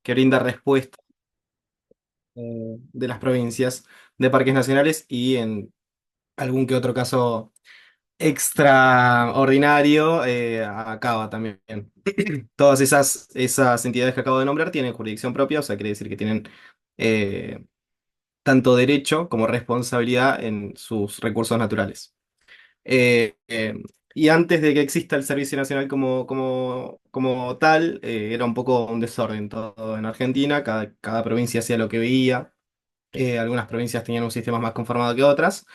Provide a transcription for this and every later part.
que brinda respuesta de las provincias de parques nacionales y en algún que otro caso extraordinario, acaba también. Todas esas entidades que acabo de nombrar tienen jurisdicción propia, o sea, quiere decir que tienen eh, tanto derecho como responsabilidad en sus recursos naturales. Eh, eh, y antes de que exista el Servicio Nacional como tal, era un poco un desorden todo en Argentina, cada provincia hacía lo que veía, algunas provincias tenían un sistema más conformado que otras.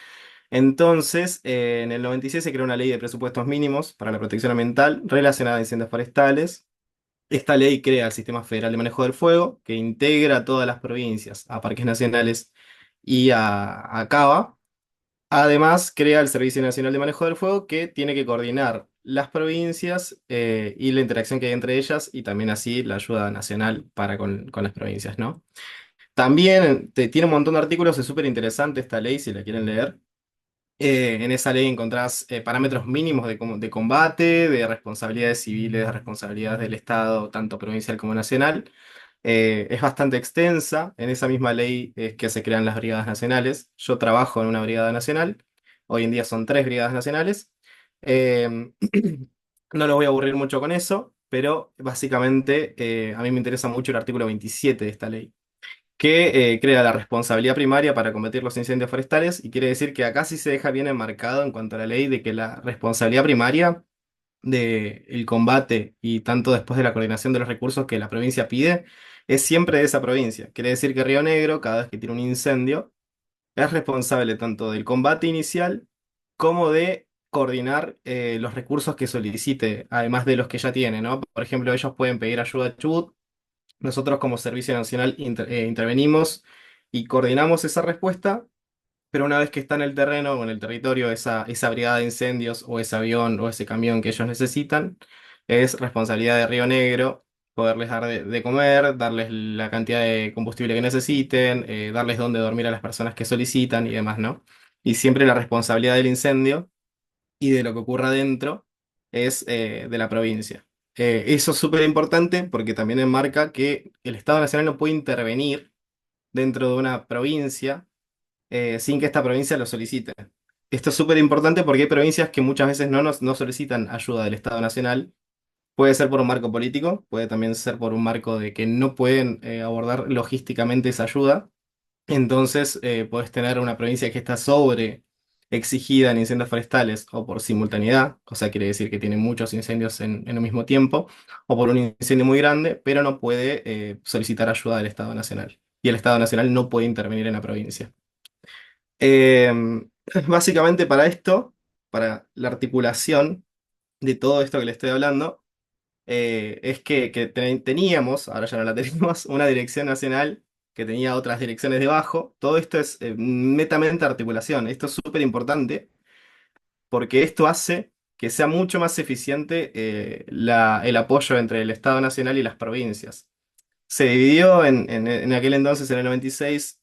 Entonces, en el 96 se creó una ley de presupuestos mínimos para la protección ambiental relacionada a incendios forestales. Esta ley crea el Sistema Federal de Manejo del Fuego, que integra a todas las provincias, a parques nacionales y a CABA. Además, crea el Servicio Nacional de Manejo del Fuego, que tiene que coordinar las provincias y la interacción que hay entre ellas, y también así la ayuda nacional para con las provincias, ¿no? También tiene un montón de artículos, es súper interesante esta ley, si la quieren leer. En esa ley encontrás parámetros mínimos de combate, de responsabilidades civiles, de responsabilidades del Estado, tanto provincial como nacional. Es bastante extensa. En esa misma ley es que se crean las brigadas nacionales. Yo trabajo en una brigada nacional. Hoy en día son tres brigadas nacionales. Eh, no los voy a aburrir mucho con eso, pero básicamente a mí me interesa mucho el artículo 27 de esta ley, que crea la responsabilidad primaria para combatir los incendios forestales, y quiere decir que acá sí se deja bien enmarcado en cuanto a la ley de que la responsabilidad primaria del combate y tanto después de la coordinación de los recursos que la provincia pide es siempre de esa provincia. Quiere decir que Río Negro, cada vez que tiene un incendio, es responsable tanto del combate inicial como de coordinar los recursos que solicite, además de los que ya tiene, ¿no? Por ejemplo, ellos pueden pedir ayuda a Chubut. Nosotros como Servicio Nacional intervenimos y coordinamos esa respuesta, pero una vez que está en el terreno o en el territorio esa brigada de incendios o ese avión o ese camión que ellos necesitan, es responsabilidad de Río Negro poderles dar de comer, darles la cantidad de combustible que necesiten, darles dónde dormir a las personas que solicitan y demás, ¿no? Y siempre la responsabilidad del incendio y de lo que ocurra dentro es de la provincia. Eso es súper importante porque también enmarca que el Estado Nacional no puede intervenir dentro de una provincia sin que esta provincia lo solicite. Esto es súper importante porque hay provincias que muchas veces no solicitan ayuda del Estado Nacional. Puede ser por un marco político, puede también ser por un marco de que no pueden abordar logísticamente esa ayuda. Entonces, podés tener una provincia que está sobre exigida en incendios forestales o por simultaneidad, o sea, quiere decir que tiene muchos incendios en un mismo tiempo, o por un incendio muy grande, pero no puede solicitar ayuda del Estado Nacional. Y el Estado Nacional no puede intervenir en la provincia. Eh, Básicamente para esto, para la articulación de todo esto que le estoy hablando, es que teníamos, ahora ya no la tenemos, una dirección nacional que tenía otras direcciones debajo. Todo esto es netamente articulación. Esto es súper importante porque esto hace que sea mucho más eficiente el apoyo entre el Estado Nacional y las provincias. Se dividió en aquel entonces, en el 96,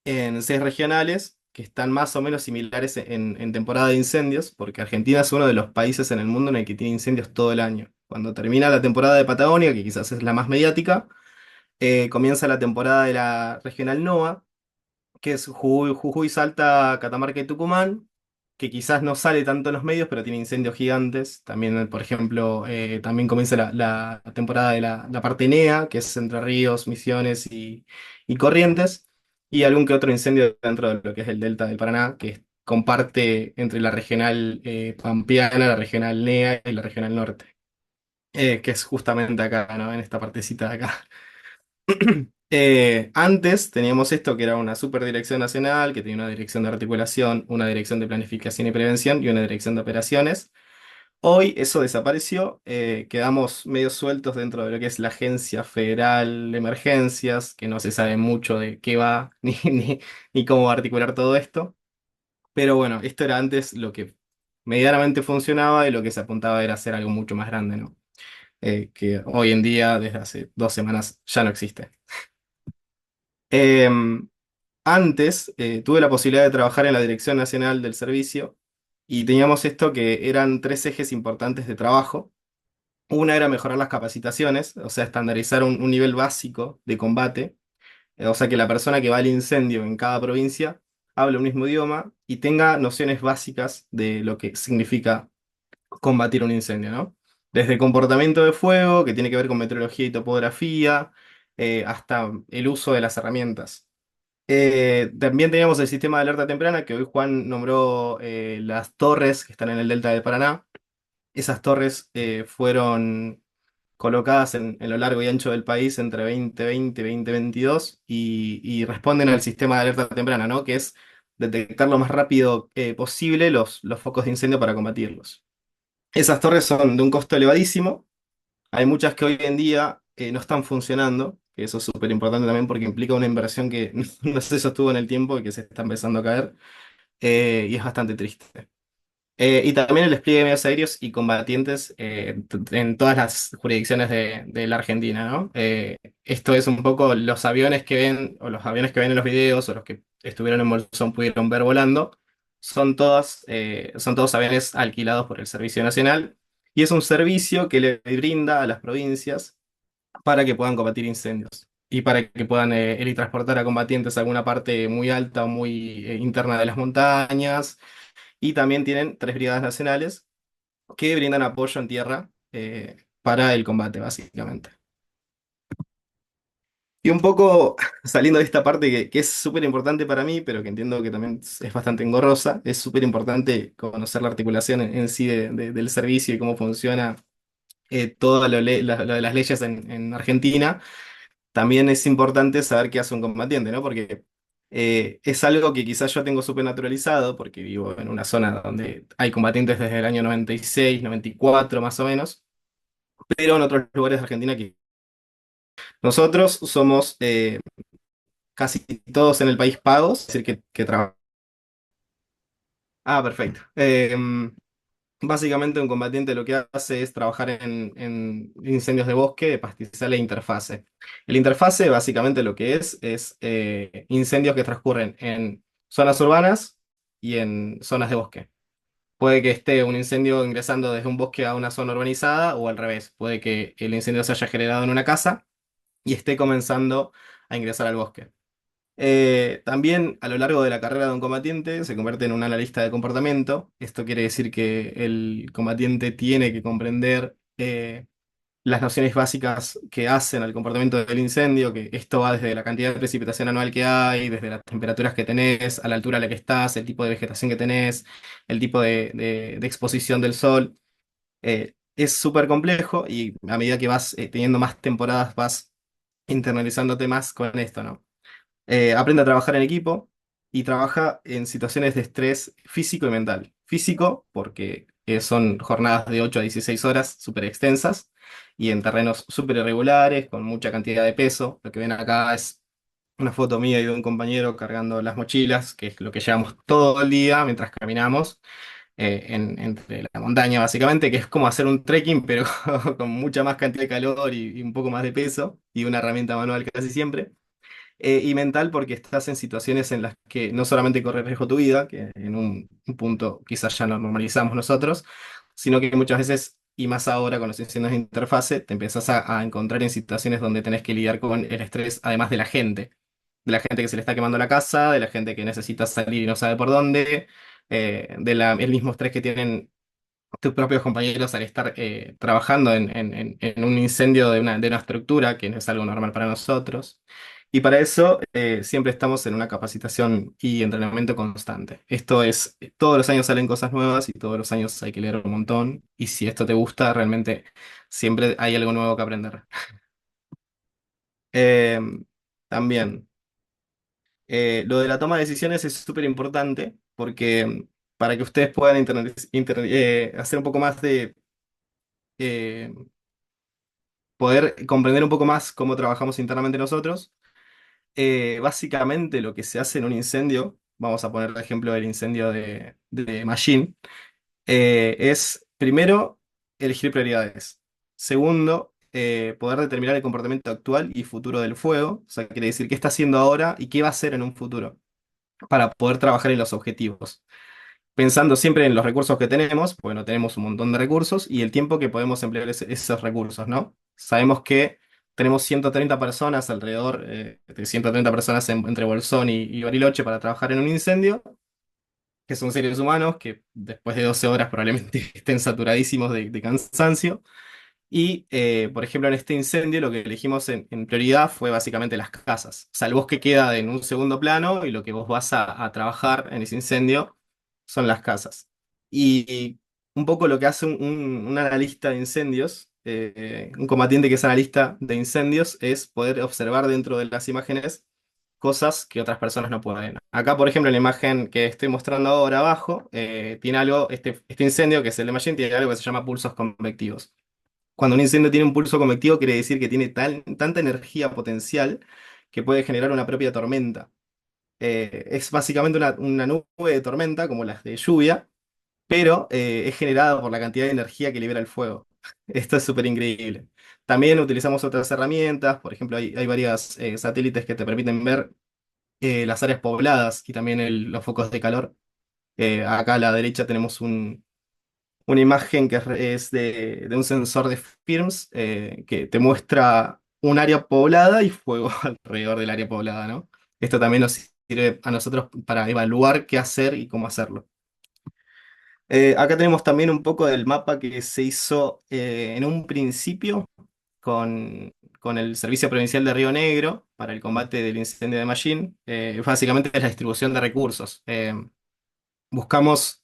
en seis regionales que están más o menos similares en temporada de incendios, porque Argentina es uno de los países en el mundo en el que tiene incendios todo el año. Cuando termina la temporada de Patagonia, que quizás es la más mediática, comienza la temporada de la regional NOA, que es Jujuy, Salta, Catamarca y Tucumán, que quizás no sale tanto en los medios, pero tiene incendios gigantes. También, por ejemplo, también comienza la temporada de la parte NEA, que es Entre Ríos, Misiones y Corrientes, y algún que otro incendio dentro de lo que es el Delta del Paraná, que comparte entre la regional pampeana, la regional NEA y la regional norte, que es justamente acá, ¿no? En esta partecita de acá. Antes teníamos esto que era una superdirección nacional, que tenía una dirección de articulación, una dirección de planificación y prevención y una dirección de operaciones. Hoy eso desapareció, quedamos medio sueltos dentro de lo que es la Agencia Federal de Emergencias, que no se sabe mucho de qué va ni cómo va a articular todo esto. Pero bueno, esto era antes lo que medianamente funcionaba, y lo que se apuntaba era hacer algo mucho más grande, ¿no? Que hoy en día, desde hace 2 semanas, ya no existe. Em, Antes tuve la posibilidad de trabajar en la Dirección Nacional del Servicio, y teníamos esto que eran tres ejes importantes de trabajo. Una era mejorar las capacitaciones, o sea, estandarizar un nivel básico de combate, o sea, que la persona que va al incendio en cada provincia hable un mismo idioma y tenga nociones básicas de lo que significa combatir un incendio, ¿no? Desde comportamiento de fuego, que tiene que ver con meteorología y topografía, hasta el uso de las herramientas. También teníamos el sistema de alerta temprana, que hoy Juan nombró las torres que están en el delta del Paraná. Esas torres fueron colocadas en lo largo y ancho del país entre 2020 y 2022 y responden al sistema de alerta temprana, ¿no? Que es detectar lo más rápido posible los focos de incendio para combatirlos. Esas torres son de un costo elevadísimo. Hay muchas que hoy en día no están funcionando, que eso es súper importante también porque implica una inversión que no se sostuvo en el tiempo y que se está empezando a caer, y es bastante triste. Y también el despliegue de medios aéreos y combatientes en todas las jurisdicciones de la Argentina, ¿no? Esto es un poco los aviones que ven, o los aviones que ven en los videos, o los que estuvieron en Bolsón pudieron ver volando, son todos aviones alquilados por el Servicio Nacional, y es un servicio que le brinda a las provincias para que puedan combatir incendios. Y para que puedan ir y transportar a combatientes a alguna parte muy alta o muy interna de las montañas, y también tienen tres brigadas nacionales que brindan apoyo en tierra para el combate, básicamente. Y un poco saliendo de esta parte que es súper importante para mí, pero que entiendo que también es bastante engorrosa, es súper importante conocer la articulación en sí del servicio y cómo funciona todo lo de las leyes en Argentina. También es importante saber qué hace un combatiente, ¿no? Porque es algo que quizás yo tengo súper naturalizado, porque vivo en una zona donde hay combatientes desde el año 96, 94 más o menos, pero en otros lugares de Argentina que nosotros somos casi todos en el país pagos, es decir, que trabajan. Ah, perfecto. Básicamente un combatiente lo que hace es trabajar en incendios de bosque, de pastizal e interfase. El interfase básicamente lo que es incendios que transcurren en zonas urbanas y en zonas de bosque. Puede que esté un incendio ingresando desde un bosque a una zona urbanizada o al revés. Puede que el incendio se haya generado en una casa y esté comenzando a ingresar al bosque. También a lo largo de la carrera de un combatiente se convierte en un analista de comportamiento. Esto quiere decir que el combatiente tiene que comprender las nociones básicas que hacen al comportamiento del incendio, que esto va desde la cantidad de precipitación anual que hay, desde las temperaturas que tenés, a la altura a la que estás, el tipo de vegetación que tenés, el tipo de exposición del sol. Es súper complejo y a medida que vas teniendo más temporadas vas internalizándote más con esto, ¿no? Aprende a trabajar en equipo y trabaja en situaciones de estrés físico y mental. Físico, porque son jornadas de 8 a 16 horas súper extensas y en terrenos súper irregulares, con mucha cantidad de peso. Lo que ven acá es una foto mía y de un compañero cargando las mochilas, que es lo que llevamos todo el día mientras caminamos entre la montaña, básicamente, que es como hacer un trekking, pero con mucha más cantidad de calor y un poco más de peso y una herramienta manual casi siempre. Y mental porque estás en situaciones en las que no solamente corre riesgo tu vida, que en un punto quizás ya no normalizamos nosotros, sino que muchas veces, y más ahora con los incendios de interfase, te empezás a encontrar en situaciones donde tenés que lidiar con el estrés, además de la gente que se le está quemando la casa, de la gente que necesita salir y no sabe por dónde, el mismo estrés que tienen tus propios compañeros al estar trabajando en un incendio de una estructura, que no es algo normal para nosotros. Y para eso siempre estamos en una capacitación y entrenamiento constante. Esto es, todos los años salen cosas nuevas y todos los años hay que leer un montón. Y si esto te gusta, realmente siempre hay algo nuevo que aprender. Eh, También, lo de la toma de decisiones es súper importante porque para que ustedes puedan hacer un poco más de eh, poder comprender un poco más cómo trabajamos internamente nosotros. Básicamente lo que se hace en un incendio, vamos a poner el ejemplo del incendio de Machine, es primero elegir prioridades. Segundo, poder determinar el comportamiento actual y futuro del fuego, o sea, quiere decir qué está haciendo ahora y qué va a hacer en un futuro, para poder trabajar en los objetivos. pensando siempre en los recursos que tenemos, porque no tenemos un montón de recursos, y el tiempo que podemos emplear esos recursos, ¿no? Sabemos que tenemos 130 personas alrededor, de 130 personas entre Bolsón y Bariloche para trabajar en un incendio, que son seres humanos que después de 12 horas probablemente estén saturadísimos de cansancio. Y, por ejemplo, en este incendio lo que elegimos en prioridad fue básicamente las casas. O sea, el bosque queda en un segundo plano y lo que vos vas a trabajar en ese incendio son las casas. Y un poco lo que hace un analista de incendios, un combatiente que es analista de incendios, es poder observar dentro de las imágenes cosas que otras personas no pueden. Acá, por ejemplo, en la imagen que estoy mostrando ahora abajo, tiene algo, este incendio que es el de Machine, tiene algo que se llama pulsos convectivos. Cuando un incendio tiene un pulso convectivo, quiere decir que tiene tanta energía potencial que puede generar una propia tormenta. Es básicamente una nube de tormenta, como las de lluvia, pero es generada por la cantidad de energía que libera el fuego. Esto es súper increíble. También utilizamos otras herramientas, por ejemplo, hay varias satélites que te permiten ver las áreas pobladas y también los focos de calor. Acá a la derecha tenemos una imagen que es de un sensor de FIRMS que te muestra un área poblada y fuego alrededor del área poblada, ¿no? Esto también nos sirve a nosotros para evaluar qué hacer y cómo hacerlo. Acá tenemos también un poco del mapa que se hizo en un principio con el Servicio Provincial de Río Negro para el combate del incendio de Mallín. Básicamente es la distribución de recursos. Buscamos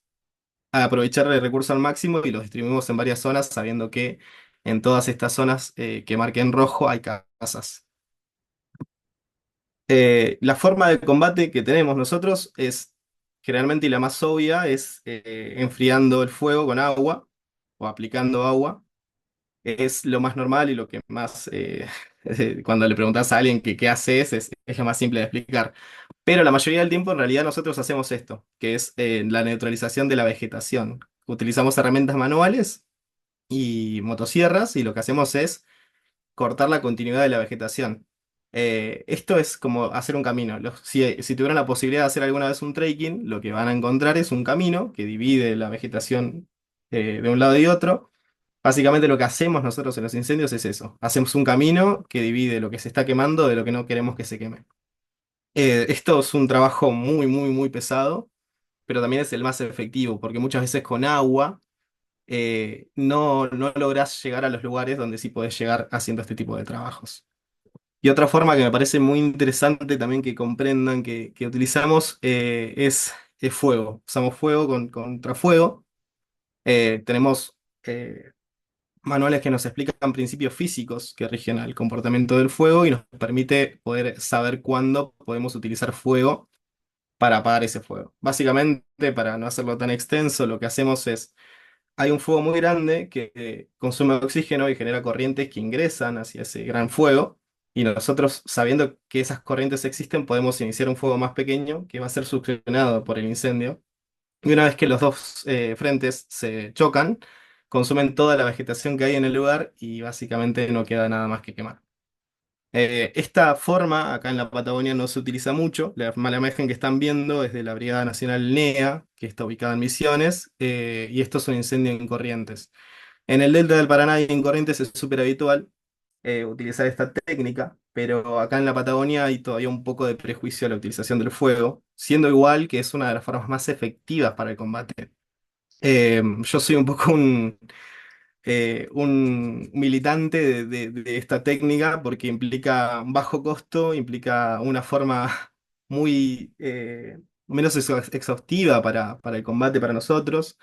aprovechar el recurso al máximo y los distribuimos en varias zonas, sabiendo que en todas estas zonas que marqué en rojo hay casas. La forma de combate que tenemos nosotros es, generalmente y la más obvia, es enfriando el fuego con agua o aplicando agua. Es lo más normal y lo que más, cuando le preguntas a alguien que qué haces, es lo más simple de explicar. Pero la mayoría del tiempo en realidad nosotros hacemos esto, que es la neutralización de la vegetación. Utilizamos herramientas manuales y motosierras y lo que hacemos es cortar la continuidad de la vegetación. Esto es como hacer un camino. Si tuvieran la posibilidad de hacer alguna vez un trekking, lo que van a encontrar es un camino que divide la vegetación de un lado y otro. Básicamente lo que hacemos nosotros en los incendios es eso. Hacemos un camino que divide lo que se está quemando de lo que no queremos que se queme. Esto es un trabajo muy, muy, muy pesado, pero también es el más efectivo, porque muchas veces con agua no lográs llegar a los lugares donde sí podés llegar haciendo este tipo de trabajos. Y otra forma que me parece muy interesante también que comprendan que utilizamos es fuego. Usamos fuego contra fuego. Tenemos manuales que nos explican principios físicos que rigen al comportamiento del fuego y nos permite poder saber cuándo podemos utilizar fuego para apagar ese fuego. Básicamente, para no hacerlo tan extenso, lo que hacemos es hay un fuego muy grande que consume oxígeno y genera corrientes que ingresan hacia ese gran fuego. Y nosotros, sabiendo que esas corrientes existen, podemos iniciar un fuego más pequeño que va a ser succionado por el incendio. Y una vez que los dos frentes se chocan, consumen toda la vegetación que hay en el lugar y básicamente no queda nada más que quemar. Esta forma acá en la Patagonia no se utiliza mucho. La imagen que están viendo es de la Brigada Nacional NEA, que está ubicada en Misiones, y esto es un incendio en Corrientes. En el delta del Paraná y en Corrientes es súper habitual utilizar esta técnica, pero acá en la Patagonia hay todavía un poco de prejuicio a la utilización del fuego, siendo igual que es una de las formas más efectivas para el combate. Yo soy un poco un militante de esta técnica porque implica un bajo costo, implica una forma muy menos exhaustiva para el combate para nosotros.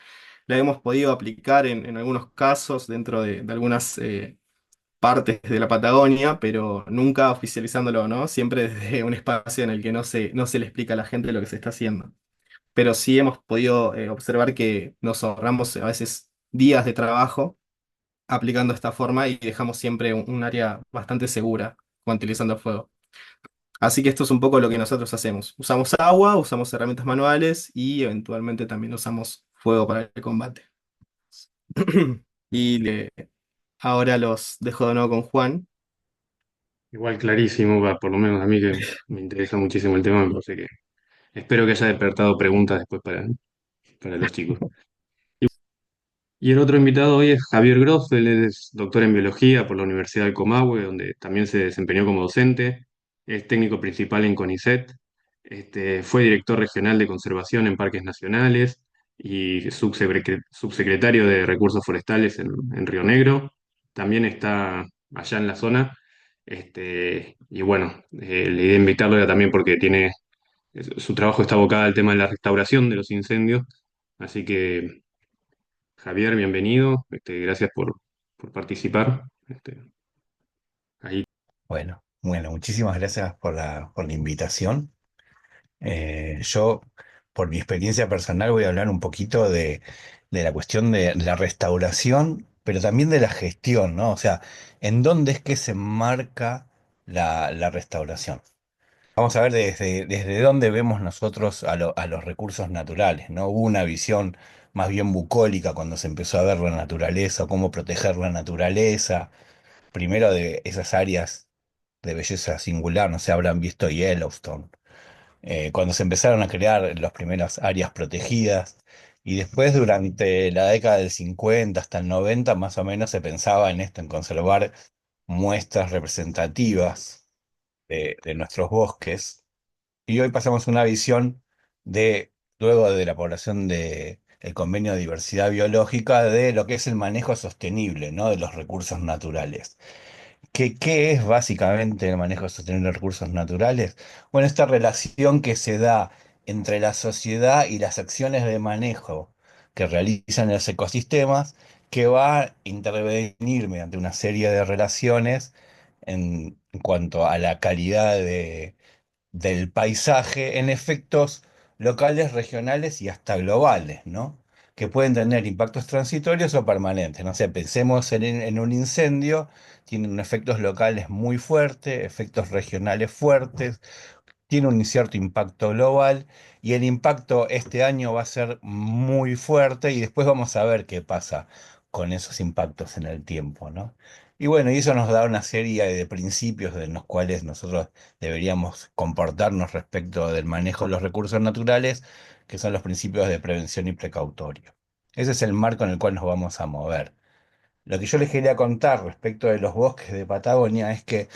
La hemos podido aplicar en algunos casos dentro de algunas partes de la Patagonia, pero nunca oficializándolo, ¿no? Siempre desde un espacio en el que no se le explica a la gente lo que se está haciendo. Pero sí hemos podido observar que nos ahorramos a veces días de trabajo aplicando esta forma y dejamos siempre un área bastante segura cuando utilizando fuego. Así que esto es un poco lo que nosotros hacemos. Usamos agua, usamos herramientas manuales y eventualmente también usamos fuego para el combate. Y ahora los dejo de nuevo con Juan. Igual clarísimo, va, por lo menos a mí que me interesa muchísimo el tema, me parece que espero que haya despertado preguntas después para, para los chicos. Y el otro invitado hoy es Javier Groff, él es doctor en biología por la Universidad del Comahue, donde también se desempeñó como docente, es técnico principal en CONICET, fue director regional de conservación en parques nacionales y subsecretario de recursos forestales en Río Negro. También está allá en la zona. Y bueno, la idea de invitarlo era también porque su trabajo está abocado al tema de la restauración de los incendios. Así que Javier, bienvenido. Gracias por participar. Ahí. Bueno, muchísimas gracias por la invitación. Yo, por mi experiencia personal, voy a hablar un poquito de la cuestión de la restauración, pero también de la gestión, ¿no? O sea, ¿en dónde es que se marca la restauración? Vamos a ver desde dónde vemos nosotros a los recursos naturales, ¿no? Hubo una visión más bien bucólica cuando se empezó a ver la naturaleza, cómo proteger la naturaleza primero de esas áreas de belleza singular, no sé, habrán visto Yellowstone, cuando se empezaron a crear las primeras áreas protegidas, y después durante la década del 50 hasta el 90 más o menos se pensaba en esto, en conservar muestras representativas de nuestros bosques, y hoy pasamos a una visión luego de la población el convenio de diversidad biológica, de lo que es el manejo sostenible, ¿no? De los recursos naturales. ¿Qué es básicamente el manejo sostenible de recursos naturales? Bueno, esta relación que se da entre la sociedad y las acciones de manejo que realizan los ecosistemas, que va a intervenir mediante una serie de relaciones en cuanto a la calidad del paisaje en efectos locales, regionales y hasta globales, ¿no? Que pueden tener impactos transitorios o permanentes. No sé, pensemos en un incendio, tienen efectos locales muy fuertes, efectos regionales fuertes, tiene un cierto impacto global y el impacto este año va a ser muy fuerte y después vamos a ver qué pasa con esos impactos en el tiempo, ¿no? Y bueno, y eso nos da una serie de principios en los cuales nosotros deberíamos comportarnos respecto del manejo de los recursos naturales, que son los principios de prevención y precautorio. Ese es el marco en el cual nos vamos a mover. Lo que yo les quería contar respecto de los bosques de Patagonia es que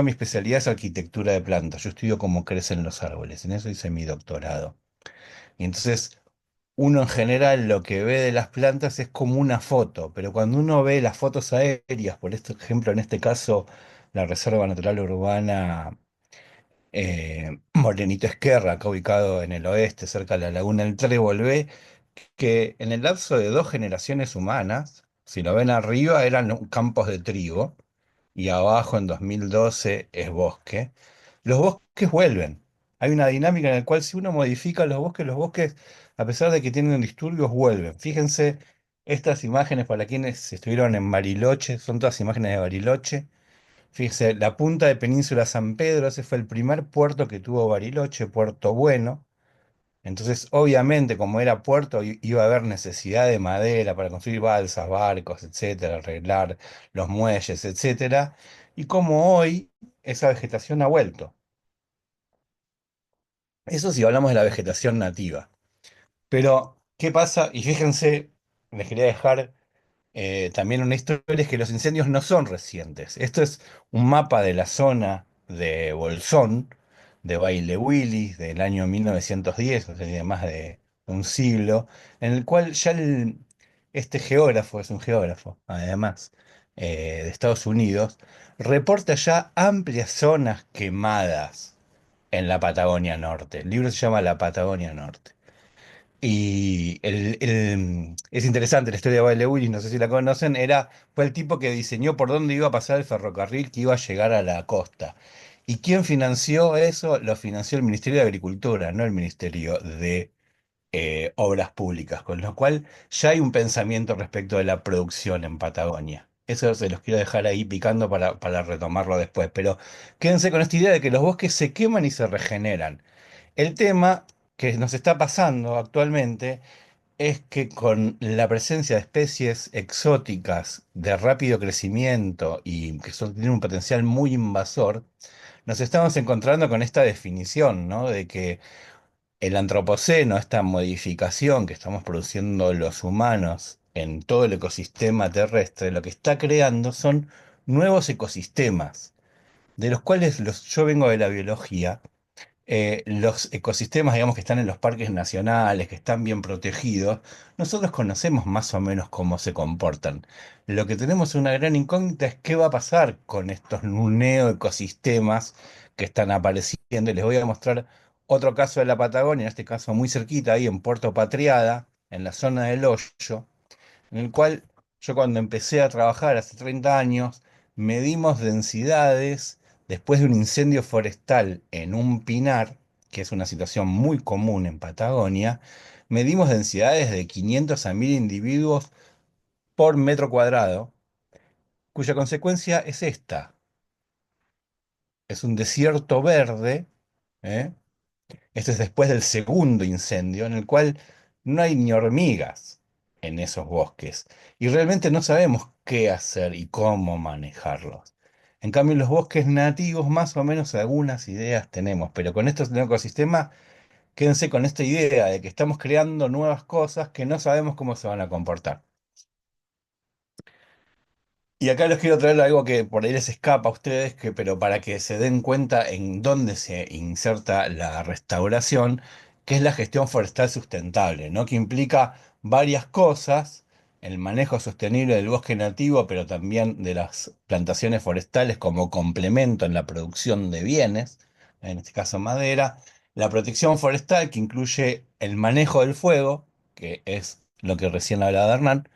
mi especialidad es arquitectura de plantas. Yo estudio cómo crecen los árboles. En eso hice mi doctorado. Y entonces, uno en general lo que ve de las plantas es como una foto, pero cuando uno ve las fotos aéreas, por ejemplo, en este caso, la Reserva Natural Urbana Morenito Esquerra, acá ubicado en el oeste, cerca de la Laguna del Trébol, ve que en el lapso de dos generaciones humanas, si lo ven arriba, eran campos de trigo y abajo en 2012 es bosque. Los bosques vuelven. Hay una dinámica en la cual si uno modifica los bosques, a pesar de que tienen disturbios, vuelven. Fíjense, estas imágenes para quienes estuvieron en Bariloche, son todas imágenes de Bariloche. Fíjense, la punta de Península San Pedro, ese fue el primer puerto que tuvo Bariloche, Puerto Bueno. Entonces, obviamente, como era puerto, iba a haber necesidad de madera para construir balsas, barcos, etcétera, arreglar los muelles, etcétera. Y como hoy esa vegetación ha vuelto. Eso si hablamos de la vegetación nativa. Pero, ¿qué pasa? Y fíjense, les quería dejar también una historia, es que los incendios no son recientes. Esto es un mapa de la zona de Bolsón, de Baile Willis, del año 1910, o sea, tiene más de un siglo, en el cual ya este geógrafo, es un geógrafo, además, de Estados Unidos, reporta ya amplias zonas quemadas en la Patagonia Norte. El libro se llama La Patagonia Norte. Y es interesante la historia de Baile Willis, no sé si la conocen, fue el tipo que diseñó por dónde iba a pasar el ferrocarril que iba a llegar a la costa. ¿Y quién financió eso? Lo financió el Ministerio de Agricultura, no el Ministerio de Obras Públicas, con lo cual ya hay un pensamiento respecto de la producción en Patagonia. Eso se los quiero dejar ahí picando para retomarlo después, pero quédense con esta idea de que los bosques se queman y se regeneran. El tema que nos está pasando actualmente es que con la presencia de especies exóticas de rápido crecimiento y que tienen un potencial muy invasor, nos estamos encontrando con esta definición, ¿no? De que el antropoceno, esta modificación que estamos produciendo los humanos en todo el ecosistema terrestre, lo que está creando son nuevos ecosistemas, de los cuales yo vengo de la biología. Los ecosistemas, digamos, que están en los parques nacionales, que están bien protegidos, nosotros conocemos más o menos cómo se comportan. Lo que tenemos una gran incógnita es qué va a pasar con estos neoecosistemas que están apareciendo. Y les voy a mostrar otro caso de la Patagonia, en este caso muy cerquita, ahí en Puerto Patriada, en la zona del Hoyo, en el cual yo cuando empecé a trabajar hace 30 años, medimos densidades después de un incendio forestal en un pinar, que es una situación muy común en Patagonia, medimos densidades de 500 a 1000 individuos por metro cuadrado, cuya consecuencia es esta. Es un desierto verde, ¿eh? Esto es después del segundo incendio, en el cual no hay ni hormigas en esos bosques. Y realmente no sabemos qué hacer y cómo manejarlos. En cambio, en los bosques nativos, más o menos algunas ideas tenemos, pero con estos ecosistemas, quédense con esta idea de que estamos creando nuevas cosas que no sabemos cómo se van a comportar. Y acá les quiero traer algo que por ahí les escapa a ustedes, pero para que se den cuenta en dónde se inserta la restauración, que es la gestión forestal sustentable, ¿no? Que implica varias cosas, el manejo sostenible del bosque nativo, pero también de las plantaciones forestales como complemento en la producción de bienes, en este caso madera, la protección forestal, que incluye el manejo del fuego, que es lo que recién hablaba Hernán,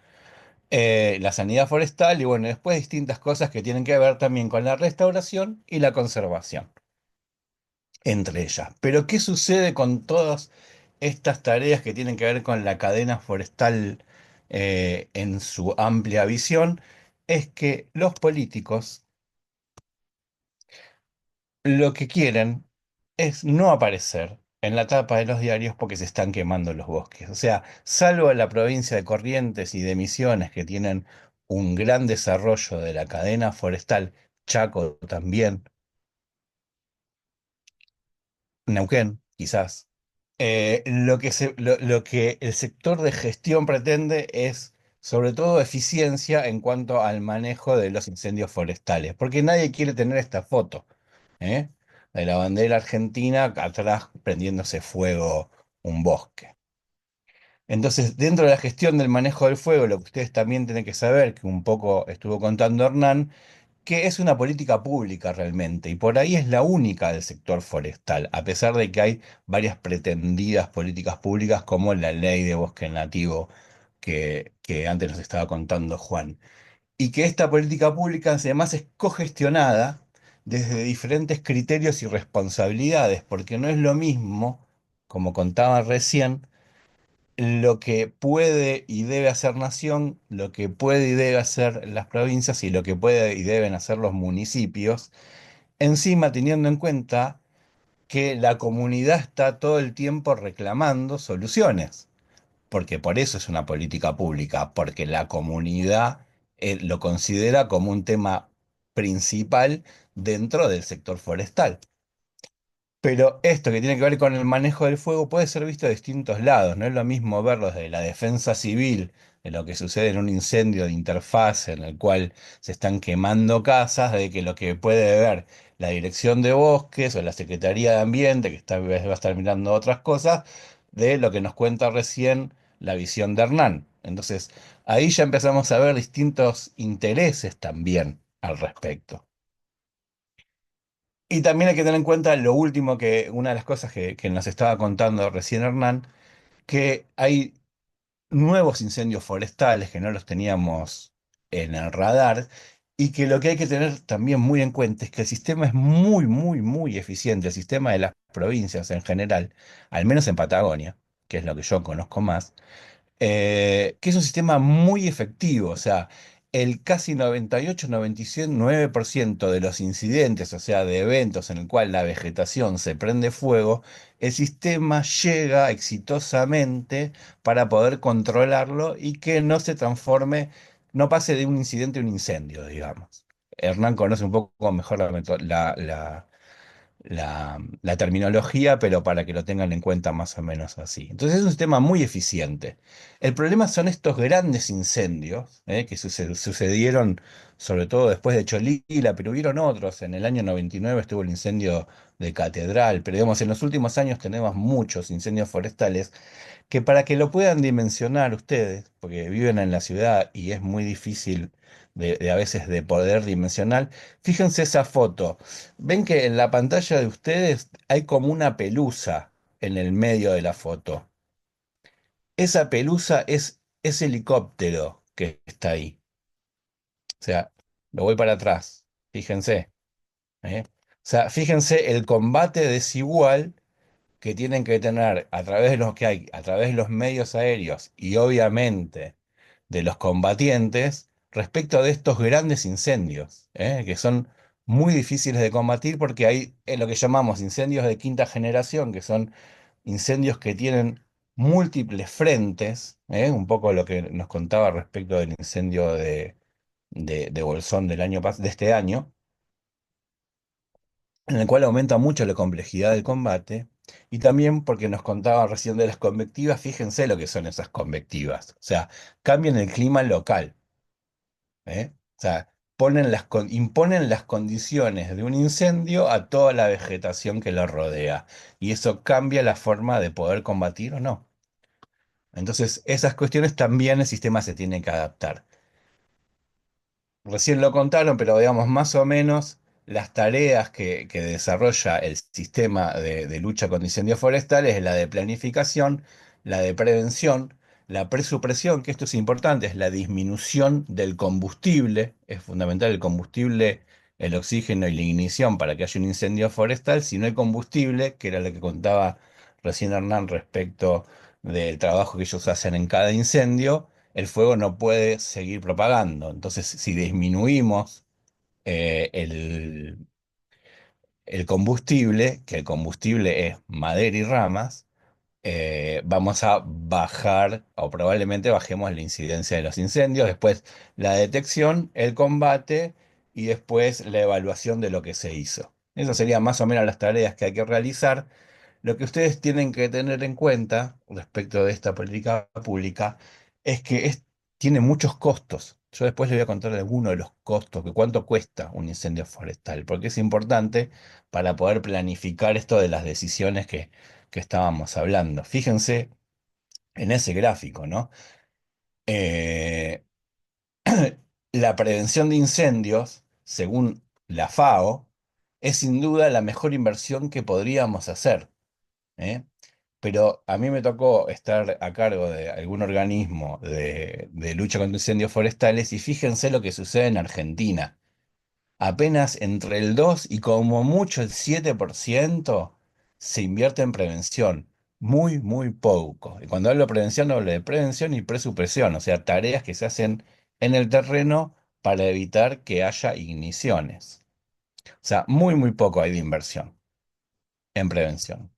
la sanidad forestal y bueno, después distintas cosas que tienen que ver también con la restauración y la conservación, entre ellas. Pero ¿qué sucede con todas estas tareas que tienen que ver con la cadena forestal en su amplia visión? Es que los políticos lo que quieren es no aparecer en la tapa de los diarios porque se están quemando los bosques. O sea, salvo en la provincia de Corrientes y de Misiones, que tienen un gran desarrollo de la cadena forestal, Chaco también, Neuquén, quizás. Lo que el sector de gestión pretende es, sobre todo, eficiencia en cuanto al manejo de los incendios forestales, porque nadie quiere tener esta foto, ¿eh? De la bandera argentina atrás prendiéndose fuego un bosque. Entonces, dentro de la gestión del manejo del fuego, lo que ustedes también tienen que saber, que un poco estuvo contando Hernán, que es una política pública realmente, y por ahí es la única del sector forestal, a pesar de que hay varias pretendidas políticas públicas como la ley de bosque nativo que antes nos estaba contando Juan. Y que esta política pública además es cogestionada desde diferentes criterios y responsabilidades, porque no es lo mismo, como contaba recién, lo que puede y debe hacer nación, lo que puede y debe hacer las provincias y lo que puede y deben hacer los municipios, encima teniendo en cuenta que la comunidad está todo el tiempo reclamando soluciones, porque por eso es una política pública, porque la comunidad lo considera como un tema principal dentro del sector forestal. Pero esto que tiene que ver con el manejo del fuego puede ser visto de distintos lados. No es lo mismo verlo desde la defensa civil, de lo que sucede en un incendio de interfaz en el cual se están quemando casas, de que lo que puede ver la Dirección de Bosques o la Secretaría de Ambiente, que va a estar mirando otras cosas, de lo que nos cuenta recién la visión de Hernán. Entonces, ahí ya empezamos a ver distintos intereses también al respecto. Y también hay que tener en cuenta lo último que, una de las cosas que nos estaba contando recién Hernán, que hay nuevos incendios forestales que no los teníamos en el radar y que lo que hay que tener también muy en cuenta es que el sistema es muy, muy, muy eficiente, el sistema de las provincias en general, al menos en Patagonia, que es lo que yo conozco más, que es un sistema muy efectivo, o sea, el casi 98-99% de los incidentes, o sea, de eventos en el cual la vegetación se prende fuego, el sistema llega exitosamente para poder controlarlo y que no se transforme, no pase de un incidente a un incendio, digamos. Hernán conoce un poco mejor la terminología, pero para que lo tengan en cuenta más o menos así. Entonces es un sistema muy eficiente. El problema son estos grandes incendios que sucedieron sobre todo después de Cholila, pero hubieron otros. En el año 99 estuvo el incendio de Catedral, pero digamos, en los últimos años tenemos muchos incendios forestales que para que lo puedan dimensionar ustedes, porque viven en la ciudad y es muy difícil a veces de poder dimensionar, fíjense esa foto. Ven que en la pantalla de ustedes hay como una pelusa en el medio de la foto. Esa pelusa es ese helicóptero que está ahí. O sea, lo voy para atrás. Fíjense. ¿Eh? O sea, fíjense el combate desigual que tienen que tener a través de los que hay, a través de los medios aéreos y obviamente de los combatientes respecto de estos grandes incendios, que son muy difíciles de combatir porque hay lo que llamamos incendios de quinta generación, que son incendios que tienen múltiples frentes, un poco lo que nos contaba respecto del incendio de Bolsón de este año en el cual aumenta mucho la complejidad del combate, y también porque nos contaba recién de las convectivas, fíjense lo que son esas convectivas, o sea, cambian el clima local, ¿eh? O sea, imponen las condiciones de un incendio a toda la vegetación que lo rodea, y eso cambia la forma de poder combatir o no. Entonces, esas cuestiones también el sistema se tiene que adaptar. Recién lo contaron, pero digamos más o menos las tareas que desarrolla el sistema de lucha contra incendios forestales es la de planificación, la de prevención, la presupresión, que esto es importante, es la disminución del combustible, es fundamental el combustible, el oxígeno y la ignición para que haya un incendio forestal. Si no hay combustible, que era lo que contaba recién Hernán respecto del trabajo que ellos hacen en cada incendio, el fuego no puede seguir propagando. Entonces, si disminuimos el combustible, que el combustible es madera y ramas, vamos a bajar o probablemente bajemos la incidencia de los incendios, después la detección, el combate y después la evaluación de lo que se hizo. Esas serían más o menos las tareas que hay que realizar. Lo que ustedes tienen que tener en cuenta respecto de esta política pública es que tiene muchos costos. Yo después les voy a contar algunos de los costos, que cuánto cuesta un incendio forestal, porque es importante para poder planificar esto de las decisiones que estábamos hablando. Fíjense en ese gráfico, ¿no? Eh, la prevención de incendios, según la FAO, es sin duda la mejor inversión que podríamos hacer. ¿Eh? Pero a mí me tocó estar a cargo de algún organismo de lucha contra incendios forestales y fíjense lo que sucede en Argentina. Apenas entre el 2 y como mucho el 7% se invierte en prevención. Muy, muy poco. Y cuando hablo de prevención, hablo de prevención y presupresión, o sea, tareas que se hacen en el terreno para evitar que haya igniciones. O sea, muy, muy poco hay de inversión en prevención.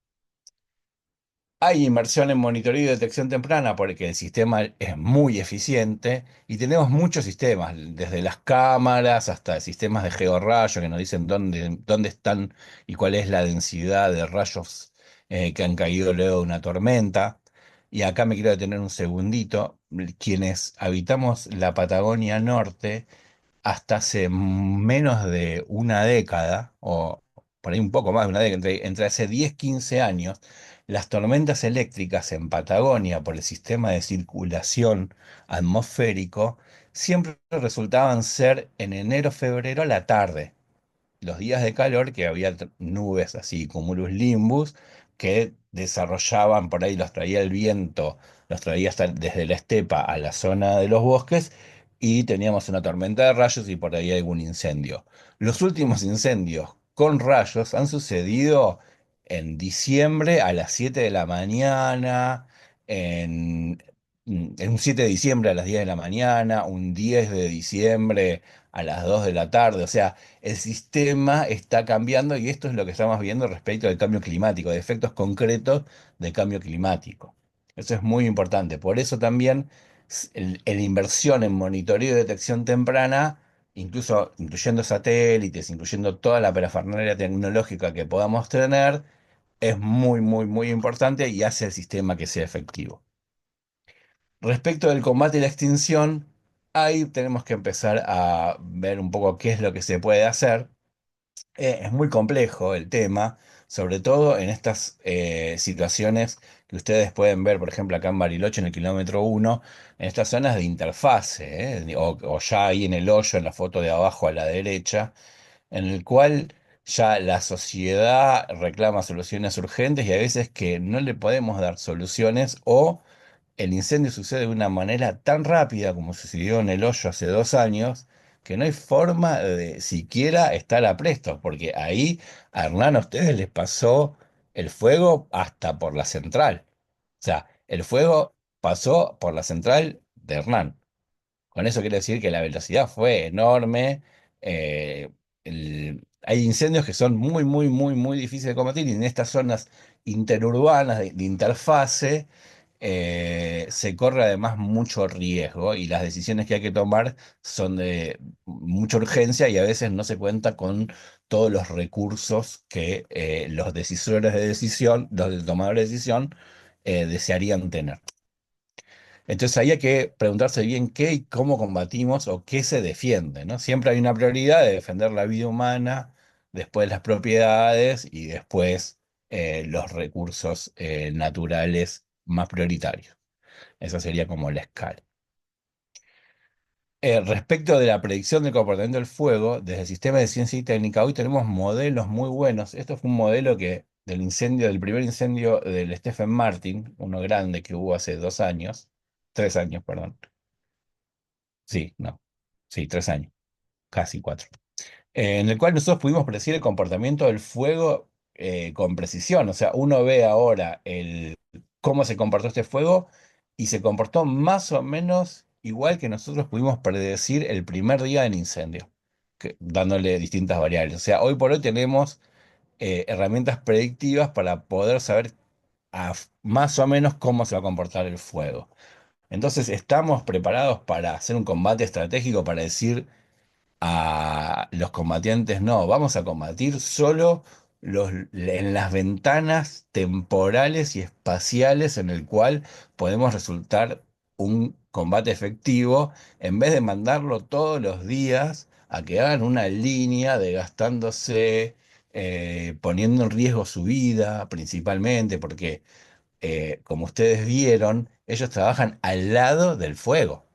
Hay inversión en monitoreo y detección temprana porque el sistema es muy eficiente y tenemos muchos sistemas, desde las cámaras hasta sistemas de georrayo que nos dicen dónde están y cuál es la densidad de rayos que han caído luego de una tormenta. Y acá me quiero detener un segundito. Quienes habitamos la Patagonia Norte, hasta hace menos de una década, o por ahí un poco más de una década, entre hace 10 15 años, las tormentas eléctricas en Patagonia por el sistema de circulación atmosférico siempre resultaban ser en enero, febrero a la tarde los días de calor que había nubes así, cumulus limbus, que desarrollaban por ahí, los traía el viento, los traía desde la estepa a la zona de los bosques y teníamos una tormenta de rayos y por ahí algún incendio. Los últimos incendios con rayos han sucedido en diciembre a las 7 de la mañana, en un 7 de diciembre a las 10 de la mañana, un 10 de diciembre a las 2 de la tarde, o sea, el sistema está cambiando y esto es lo que estamos viendo respecto al cambio climático, de efectos concretos de cambio climático. Eso es muy importante. Por eso también la inversión en monitoreo y detección temprana incluso incluyendo satélites, incluyendo toda la parafernalia tecnológica que podamos tener, es muy, muy, muy importante y hace el sistema que sea efectivo. Respecto del combate y la extinción, ahí tenemos que empezar a ver un poco qué es lo que se puede hacer. Es muy complejo el tema, sobre todo en estas situaciones que ustedes pueden ver, por ejemplo, acá en Bariloche, en el kilómetro 1, en estas zonas de interfase, o ya ahí en el hoyo, en la foto de abajo a la derecha, en el cual ya la sociedad reclama soluciones urgentes y a veces que no le podemos dar soluciones o el incendio sucede de una manera tan rápida como sucedió en el hoyo hace 2 años, que no hay forma de siquiera estar a presto, porque ahí a Hernán a ustedes les pasó el fuego hasta por la central. O sea, el fuego pasó por la central de Hernán. Con eso quiero decir que la velocidad fue enorme. Hay incendios que son muy, muy, muy, muy difíciles de combatir y en estas zonas interurbanas de interfase se corre además mucho riesgo y las decisiones que hay que tomar son de mucha urgencia y a veces no se cuenta con todos los recursos que los decisores de decisión, los tomadores de decisión, desearían tener. Entonces ahí hay que preguntarse bien qué y cómo combatimos o qué se defiende, ¿no? Siempre hay una prioridad de defender la vida humana, después las propiedades y después los recursos naturales más prioritarios. Esa sería como la escala. Respecto de la predicción del comportamiento del fuego, desde el sistema de ciencia y técnica, hoy tenemos modelos muy buenos. Esto fue un modelo que del primer incendio del Stephen Martin, uno grande que hubo hace 2 años, 3 años, perdón. Sí, no. Sí, 3 años, casi 4. En el cual nosotros pudimos predecir el comportamiento del fuego con precisión. O sea, uno ve ahora cómo se comportó este fuego y se comportó más o menos igual que nosotros pudimos predecir el primer día del incendio, dándole distintas variables. O sea, hoy por hoy tenemos herramientas predictivas para poder saber más o menos cómo se va a comportar el fuego. Entonces, estamos preparados para hacer un combate estratégico, para decir a los combatientes, no, vamos a combatir solo en las ventanas temporales y espaciales en el cual podemos resultar un combate efectivo, en vez de mandarlo todos los días a que hagan una línea desgastándose, poniendo en riesgo su vida principalmente, porque como ustedes vieron, ellos trabajan al lado del fuego.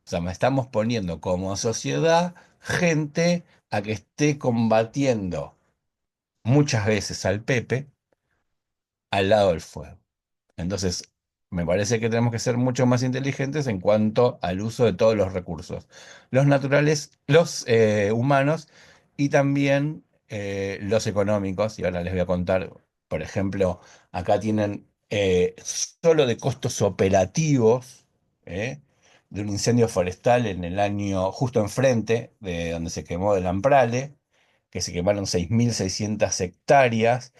O sea, me estamos poniendo como sociedad gente a que esté combatiendo muchas veces al Pepe al lado del fuego. Entonces, me parece que tenemos que ser mucho más inteligentes en cuanto al uso de todos los recursos, los naturales, los humanos y también los económicos. Y ahora les voy a contar, por ejemplo, acá tienen solo de costos operativos eh, de un incendio forestal en el año justo enfrente de donde se quemó el Amprale, que se quemaron 6.600 hectáreas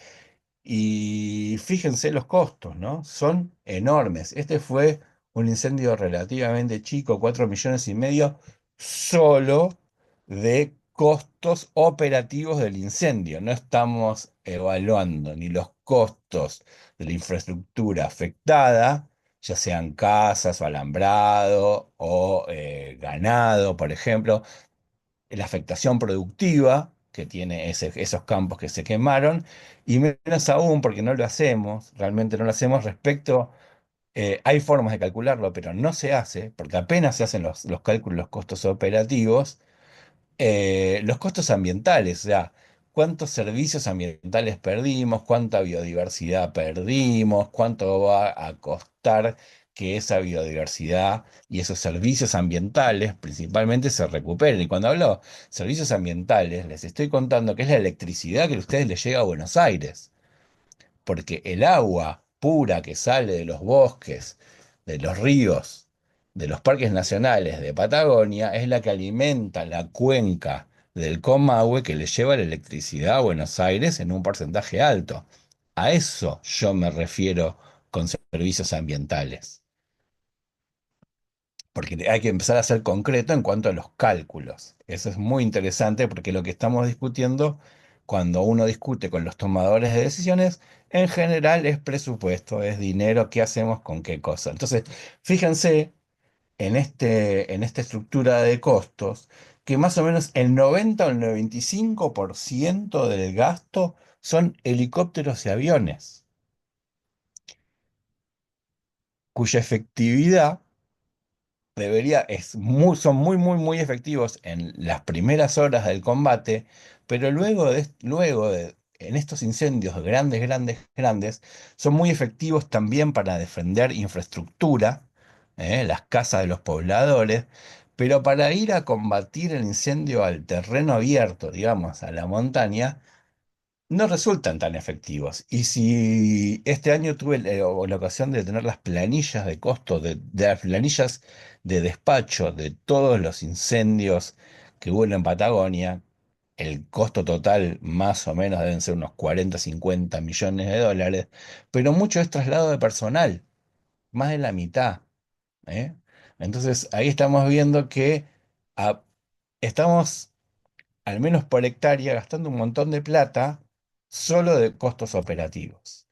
y fíjense los costos, ¿no? Son enormes. Este fue un incendio relativamente chico, 4,5 millones solo de costos operativos del incendio. No estamos evaluando ni los costos de la infraestructura afectada, ya sean casas o alambrado o ganado, por ejemplo, la afectación productiva que tiene esos campos que se quemaron, y menos aún porque no lo hacemos, realmente no lo hacemos respecto, hay formas de calcularlo, pero no se hace, porque apenas se hacen los cálculos, los costos operativos, los costos ambientales, o sea, cuántos servicios ambientales perdimos, cuánta biodiversidad perdimos, cuánto va a costar que esa biodiversidad y esos servicios ambientales principalmente se recuperen. Y cuando hablo servicios ambientales, les estoy contando que es la electricidad que a ustedes les llega a Buenos Aires, porque el agua pura que sale de los bosques, de los ríos, de los parques nacionales de Patagonia, es la que alimenta la cuenca del Comahue que le lleva la electricidad a Buenos Aires en un porcentaje alto. A eso yo me refiero con servicios ambientales. porque hay que empezar a ser concreto en cuanto a los cálculos. Eso es muy interesante porque lo que estamos discutiendo, cuando uno discute con los tomadores de decisiones, en general es presupuesto, es dinero, qué hacemos con qué cosa. Entonces, fíjense en esta estructura de costos que más o menos el 90 o el 95% del gasto son helicópteros y aviones, cuya efectividad son muy, muy, muy efectivos en las primeras horas del combate, pero en estos incendios grandes, grandes, grandes, son muy efectivos también para defender infraestructura, las casas de los pobladores, pero para ir a combatir el incendio al terreno abierto, digamos, a la montaña, no resultan tan efectivos. Y si este año tuve la ocasión de tener las planillas de costo, de las planillas de despacho de todos los incendios que hubo en Patagonia, el costo total más o menos deben ser unos 40 50 millones de dólares, pero mucho es traslado de personal, más de la mitad. ¿Eh? Entonces ahí estamos viendo que ah, estamos al menos por hectárea, gastando un montón de plata solo de costos operativos.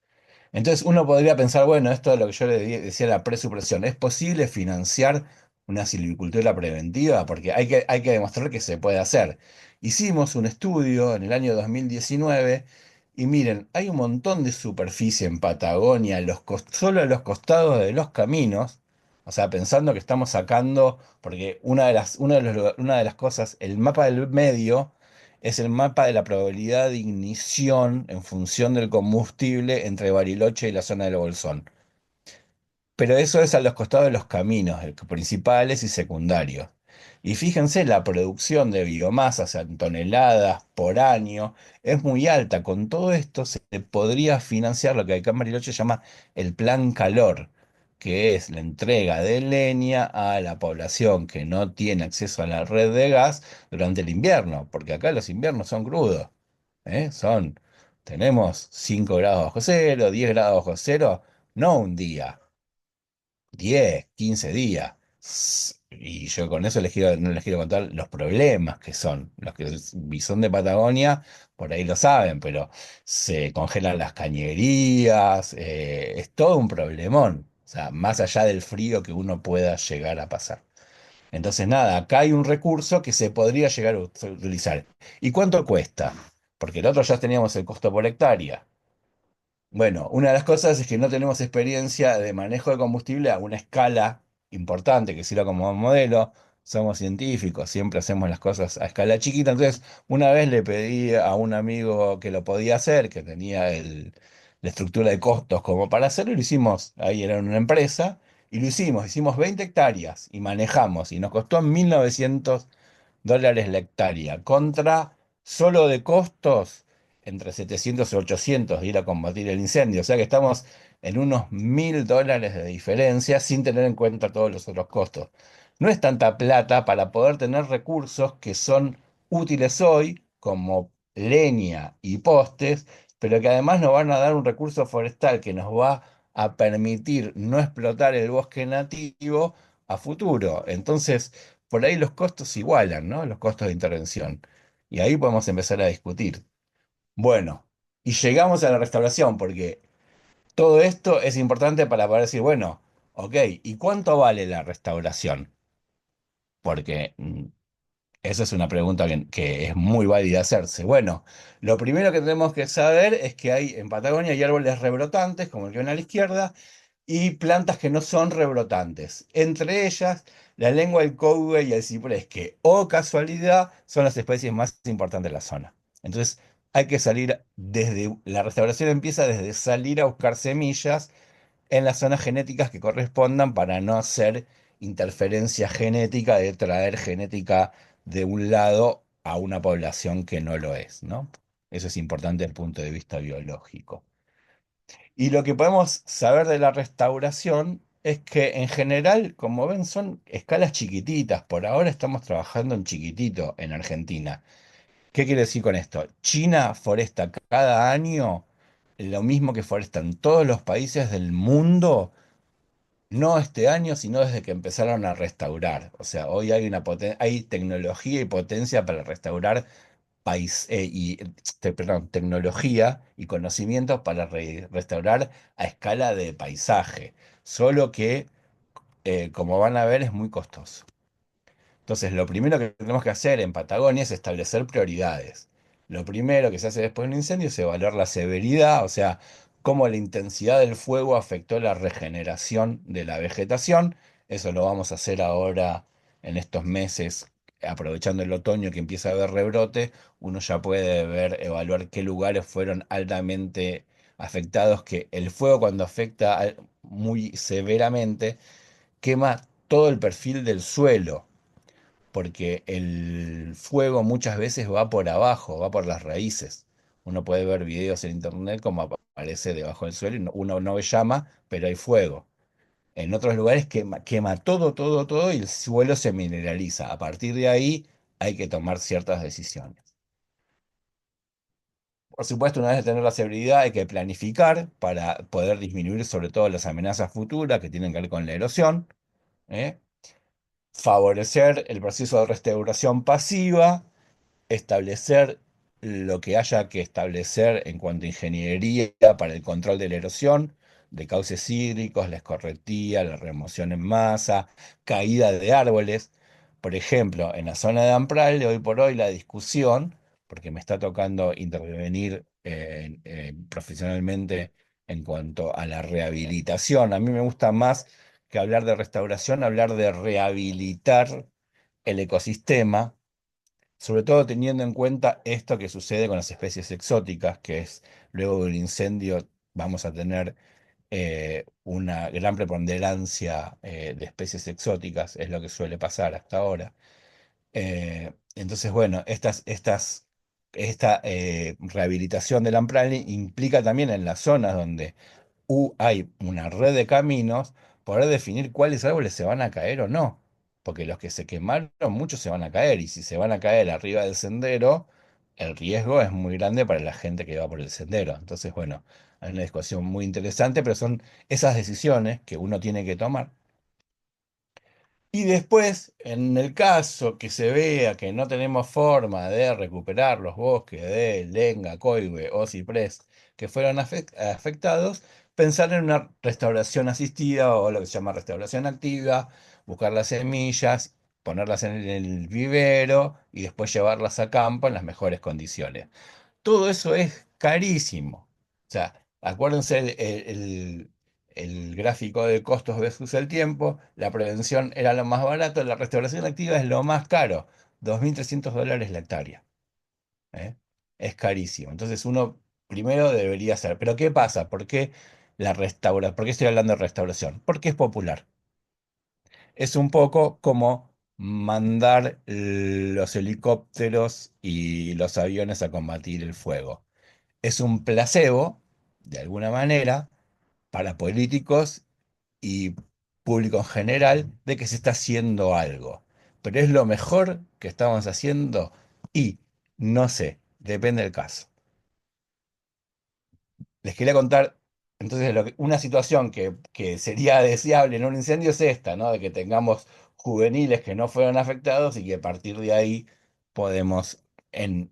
Entonces uno podría pensar, bueno, esto es lo que yo decía la presupresión, ¿es posible financiar una silvicultura preventiva? Porque hay que demostrar que se puede hacer. Hicimos un estudio en el año 2019 y miren, hay un montón de superficie en Patagonia, solo a los costados de los caminos, o sea, pensando que estamos sacando, porque una de las cosas, el mapa del medio es el mapa de la probabilidad de ignición en función del combustible entre Bariloche y la zona del Bolsón. Pero eso es a los costados de los caminos, principales y secundarios. Y fíjense, la producción de biomasa, o sea, en toneladas por año, es muy alta. Con todo esto se podría financiar lo que acá en Bariloche se llama el Plan Calor, que es la entrega de leña a la población que no tiene acceso a la red de gas durante el invierno, porque acá los inviernos son crudos. Tenemos 5 grados bajo cero, 10 grados bajo cero, no un día. 10 15 días. Y yo con eso no les quiero contar los problemas que son. Los que son de Patagonia, por ahí lo saben, pero se congelan las cañerías, es todo un problemón. O sea, más allá del frío que uno pueda llegar a pasar. Entonces, nada, acá hay un recurso que se podría llegar a utilizar. ¿Y cuánto cuesta? Porque el otro ya teníamos el costo por hectárea. Bueno, una de las cosas es que no tenemos experiencia de manejo de combustible a una escala importante, que sirva como modelo. Somos científicos, siempre hacemos las cosas a escala chiquita. Entonces, una vez le pedí a un amigo que lo podía hacer, que tenía la estructura de costos como para hacerlo, y lo hicimos. Ahí era una empresa, y lo hicimos 20 hectáreas y manejamos, y nos costó 1.900 dólares la hectárea, contra solo de costos entre 700 y 800 de ir a combatir el incendio. O sea que estamos en unos 1.000 dólares de diferencia sin tener en cuenta todos los otros costos. No es tanta plata para poder tener recursos que son útiles hoy, como leña y postes, pero que además nos van a dar un recurso forestal que nos va a permitir no explotar el bosque nativo a futuro. Entonces, por ahí los costos se igualan, ¿no? Los costos de intervención. Y ahí podemos empezar a discutir. Bueno, y llegamos a la restauración, porque todo esto es importante para poder decir, bueno, ok, ¿y cuánto vale la restauración? Porque esa es una pregunta que es muy válida hacerse. Bueno, lo primero que tenemos que saber es que hay en Patagonia hay árboles rebrotantes, como el que ven a la izquierda, y plantas que no son rebrotantes. Entre ellas, la lengua del cobre y el ciprés, que, oh casualidad, son las especies más importantes de la zona. Entonces, hay que la restauración empieza desde salir a buscar semillas en las zonas genéticas que correspondan para no hacer interferencia genética de traer genética de un lado a una población que no lo es, ¿no? Eso es importante desde el punto de vista biológico. Y lo que podemos saber de la restauración es que en general, como ven, son escalas chiquititas. Por ahora estamos trabajando en chiquitito en Argentina. ¿Qué quiere decir con esto? China foresta cada año lo mismo que forestan todos los países del mundo no este año, sino desde que empezaron a restaurar. O sea, hoy hay hay tecnología y potencia para restaurar perdón, tecnología y conocimientos para restaurar a escala de paisaje. Solo que, como van a ver, es muy costoso. Entonces, lo primero que tenemos que hacer en Patagonia es establecer prioridades. Lo primero que se hace después de un incendio es evaluar la severidad, o sea, cómo la intensidad del fuego afectó la regeneración de la vegetación. Eso lo vamos a hacer ahora en estos meses, aprovechando el otoño que empieza a haber rebrote. Uno ya puede ver, evaluar qué lugares fueron altamente afectados, que el fuego cuando afecta muy severamente quema todo el perfil del suelo, porque el fuego muchas veces va por abajo, va por las raíces. Uno puede ver videos en internet como aparece debajo del suelo y uno no ve llama, pero hay fuego. En otros lugares quema todo, todo, todo y el suelo se mineraliza. A partir de ahí hay que tomar ciertas decisiones. Por supuesto, una vez de tener la seguridad, hay que planificar para poder disminuir sobre todo las amenazas futuras que tienen que ver con la erosión, ¿eh? Favorecer el proceso de restauración pasiva, establecer lo que haya que establecer en cuanto a ingeniería para el control de la erosión, de cauces hídricos, la escorretía, la remoción en masa, caída de árboles. Por ejemplo, en la zona de Ampral, hoy por hoy la discusión, porque me está tocando intervenir profesionalmente en cuanto a la rehabilitación. A mí me gusta más que hablar de restauración, hablar de rehabilitar el ecosistema, sobre todo teniendo en cuenta esto que sucede con las especies exóticas, que es luego del incendio vamos a tener una gran preponderancia de especies exóticas, es lo que suele pasar hasta ahora. Entonces, bueno, esta rehabilitación del Amprali implica también en las zonas donde hay una red de caminos, poder definir cuáles árboles se van a caer o no. Porque los que se quemaron, muchos se van a caer. Y si se van a caer arriba del sendero, el riesgo es muy grande para la gente que va por el sendero. Entonces, bueno, hay una discusión muy interesante, pero son esas decisiones que uno tiene que tomar. Y después, en el caso que se vea que no tenemos forma de recuperar los bosques de lenga, coigüe o ciprés que fueron afectados, pensar en una restauración asistida o lo que se llama restauración activa, buscar las semillas, ponerlas en el vivero y después llevarlas a campo en las mejores condiciones. Todo eso es carísimo. O sea, acuérdense el gráfico de costos versus el tiempo. La prevención era lo más barato, la restauración activa es lo más caro. $2.300 la hectárea. ¿Eh? Es carísimo. Entonces uno primero debería hacer. Pero ¿qué pasa? ¿Por qué estoy hablando de restauración? Porque es popular. Es un poco como mandar los helicópteros y los aviones a combatir el fuego. Es un placebo, de alguna manera, para políticos y público en general, de que se está haciendo algo. Pero es lo mejor que estamos haciendo y no sé, depende del caso. Les quería contar, entonces, una situación que sería deseable en un incendio es esta, ¿no? De que tengamos juveniles que no fueron afectados y que a partir de ahí podemos, en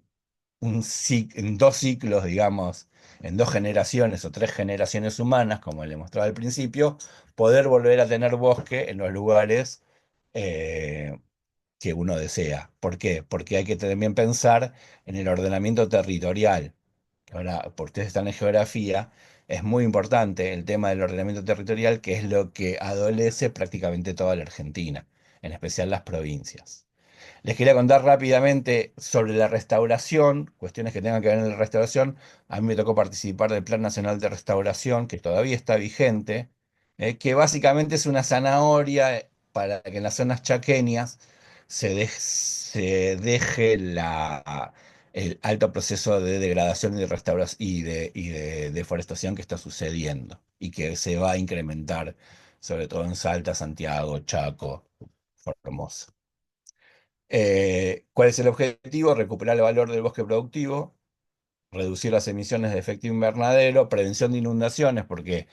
en dos ciclos, digamos, en dos generaciones o tres generaciones humanas, como le mostraba al principio, poder volver a tener bosque en los lugares eh, que uno desea. ¿Por qué? Porque hay que también pensar en el ordenamiento territorial. Ahora, por ustedes están en geografía, es muy importante el tema del ordenamiento territorial, que es lo que adolece prácticamente toda la Argentina, en especial las provincias. Les quería contar rápidamente sobre la restauración, cuestiones que tengan que ver en la restauración. A mí me tocó participar del Plan Nacional de Restauración, que todavía está vigente, que básicamente es una zanahoria para que en las zonas chaqueñas se deje el alto proceso de degradación y de restauración y de deforestación que está sucediendo y que se va a incrementar, sobre todo en Salta, Santiago, Chaco, Formosa. ¿Cuál es el objetivo? Recuperar el valor del bosque productivo, reducir las emisiones de efecto invernadero, prevención de inundaciones, porque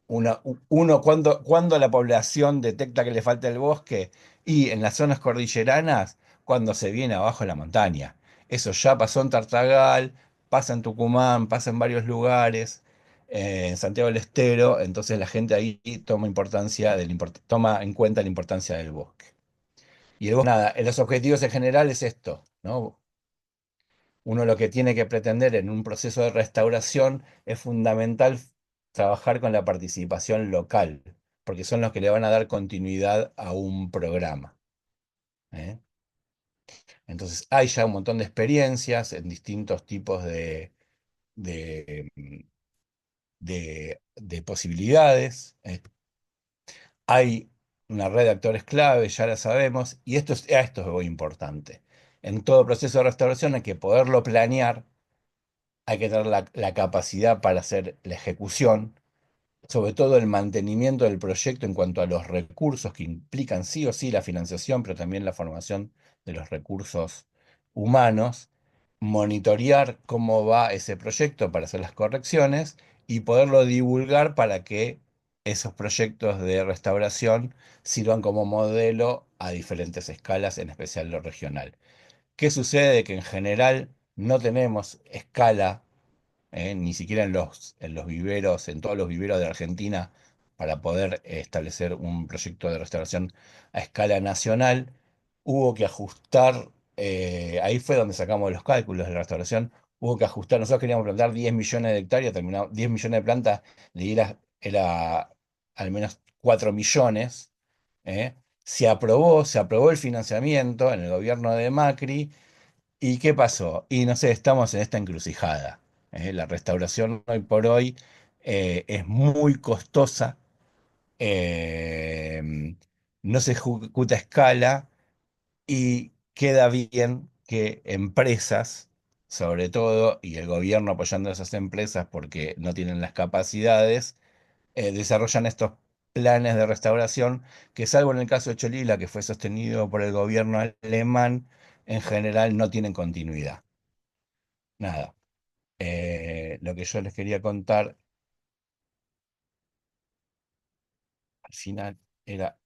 cuando la población detecta que le falta el bosque y en las zonas cordilleranas, cuando se viene abajo la montaña. Eso ya pasó en Tartagal, pasa en Tucumán, pasa en varios lugares, en Santiago del Estero, entonces la gente ahí toma en cuenta la importancia del bosque. Y el bosque, nada, en los objetivos en general es esto, ¿no? Uno lo que tiene que pretender en un proceso de restauración es fundamental trabajar con la participación local, porque son los que le van a dar continuidad a un programa. ¿Eh? Entonces hay ya un montón de experiencias en distintos tipos de, de posibilidades. Hay una red de actores clave, ya la sabemos, y esto es muy importante. En todo proceso de restauración hay que poderlo planear, hay que tener la capacidad para hacer la ejecución, sobre todo el mantenimiento del proyecto en cuanto a los recursos que implican sí o sí la financiación, pero también la formación de los recursos humanos, monitorear cómo va ese proyecto para hacer las correcciones y poderlo divulgar para que esos proyectos de restauración sirvan como modelo a diferentes escalas, en especial lo regional. ¿Qué sucede? Que en general no tenemos escala, ni siquiera en los viveros, en todos los viveros de Argentina, para poder establecer un proyecto de restauración a escala nacional. Hubo que ajustar, ahí fue donde sacamos los cálculos de la restauración, hubo que ajustar, nosotros queríamos plantar 10 millones de hectáreas, terminamos 10 millones de plantas, y era al menos 4 millones. ¿Eh? Se aprobó el financiamiento en el gobierno de Macri. ¿Y qué pasó? Y no sé, estamos en esta encrucijada. La restauración hoy por hoy es muy costosa, eh, no se ejecuta a escala y queda bien que empresas, sobre todo, y el gobierno apoyando a esas empresas porque no tienen las capacidades, desarrollan estos planes de restauración que, salvo en el caso de Cholila, que fue sostenido por el gobierno alemán, en general no tienen continuidad. Nada. Lo que yo les quería contar al final era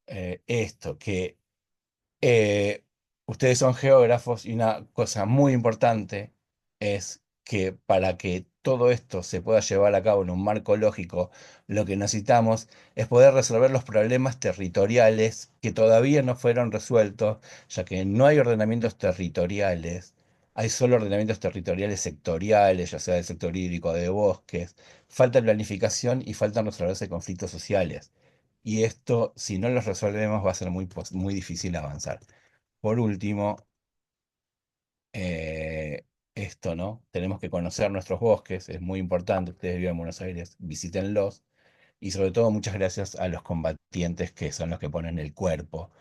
esto, que eh, ustedes son geógrafos y una cosa muy importante es que para que todo esto se pueda llevar a cabo en un marco lógico, lo que necesitamos es poder resolver los problemas territoriales que todavía no fueron resueltos, ya que no hay ordenamientos territoriales, hay solo ordenamientos territoriales sectoriales, ya sea del sector hídrico, de bosques, falta planificación y faltan resolverse conflictos sociales. Y esto, si no los resolvemos, va a ser muy difícil avanzar. Por último, eh, esto, ¿no? Tenemos que conocer nuestros bosques, es muy importante. Ustedes viven en Buenos Aires, visítenlos. Y sobre todo, muchas gracias a los combatientes que son los que ponen el cuerpo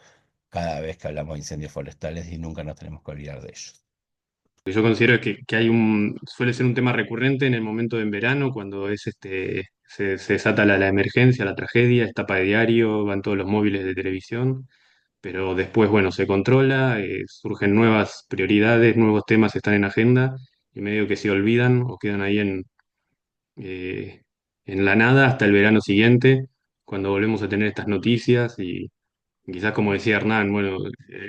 cada vez que hablamos de incendios forestales y nunca nos tenemos que olvidar de ellos. Yo considero que hay suele ser un tema recurrente en el momento de en verano, cuando se desata la emergencia, la tragedia, es tapa de diario, van todos los móviles de televisión, pero después, bueno, se controla, surgen nuevas prioridades, nuevos temas están en agenda, y medio que se olvidan o quedan ahí eh, en la nada hasta el verano siguiente, cuando volvemos a tener estas noticias y quizás como decía Hernán, bueno,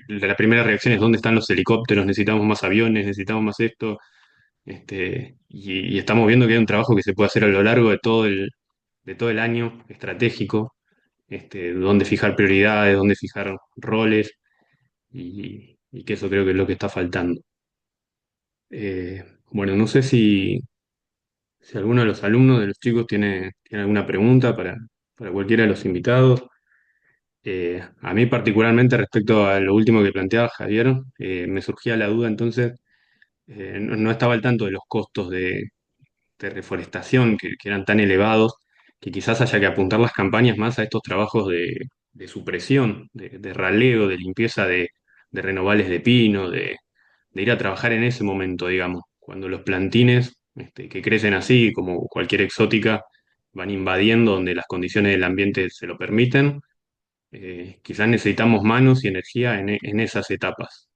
la primera reacción es ¿dónde están los helicópteros? Necesitamos más aviones, necesitamos más esto, y estamos viendo que hay un trabajo que se puede hacer a lo largo de todo el año estratégico, dónde fijar prioridades, dónde fijar roles, y que eso creo que es lo que está faltando. Bueno, no sé si alguno de los alumnos, de los chicos, tiene alguna pregunta para cualquiera de los invitados. A mí particularmente respecto a lo último que planteaba Javier, me surgía la duda entonces, no estaba al tanto de los costos de reforestación que eran tan elevados, que quizás haya que apuntar las campañas más a estos trabajos de supresión, de raleo, de limpieza de renovales de pino, de ir a trabajar en ese momento, digamos, cuando los plantines que crecen así, como cualquier exótica, van invadiendo donde las condiciones del ambiente se lo permiten. Quizás necesitamos manos y energía en esas etapas,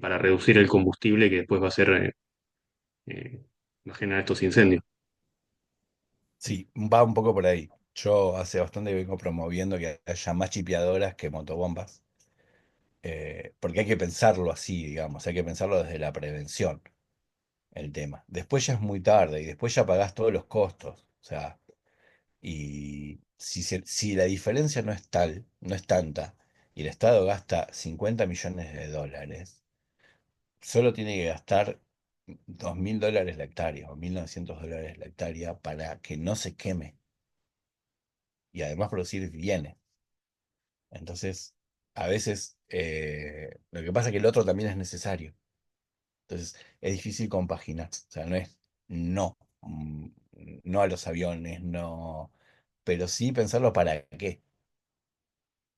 para reducir el combustible que después va a ser, va a generar estos incendios. Sí, va un poco por ahí. Yo hace bastante que vengo promoviendo que haya más chipeadoras que motobombas, porque hay que pensarlo así, digamos, hay que pensarlo desde la prevención, el tema. Después ya es muy tarde y después ya pagás todos los costos. O sea, y si la diferencia no es tal, no es tanta, y el Estado gasta 50 millones de dólares, solo tiene que gastar $2.000 la hectárea o $1.900 la hectárea para que no se queme y además producir bienes. Entonces, a veces lo que pasa es que el otro también es necesario. Entonces, es difícil compaginar. O sea, no es no, no a los aviones, no, pero sí pensarlo para qué,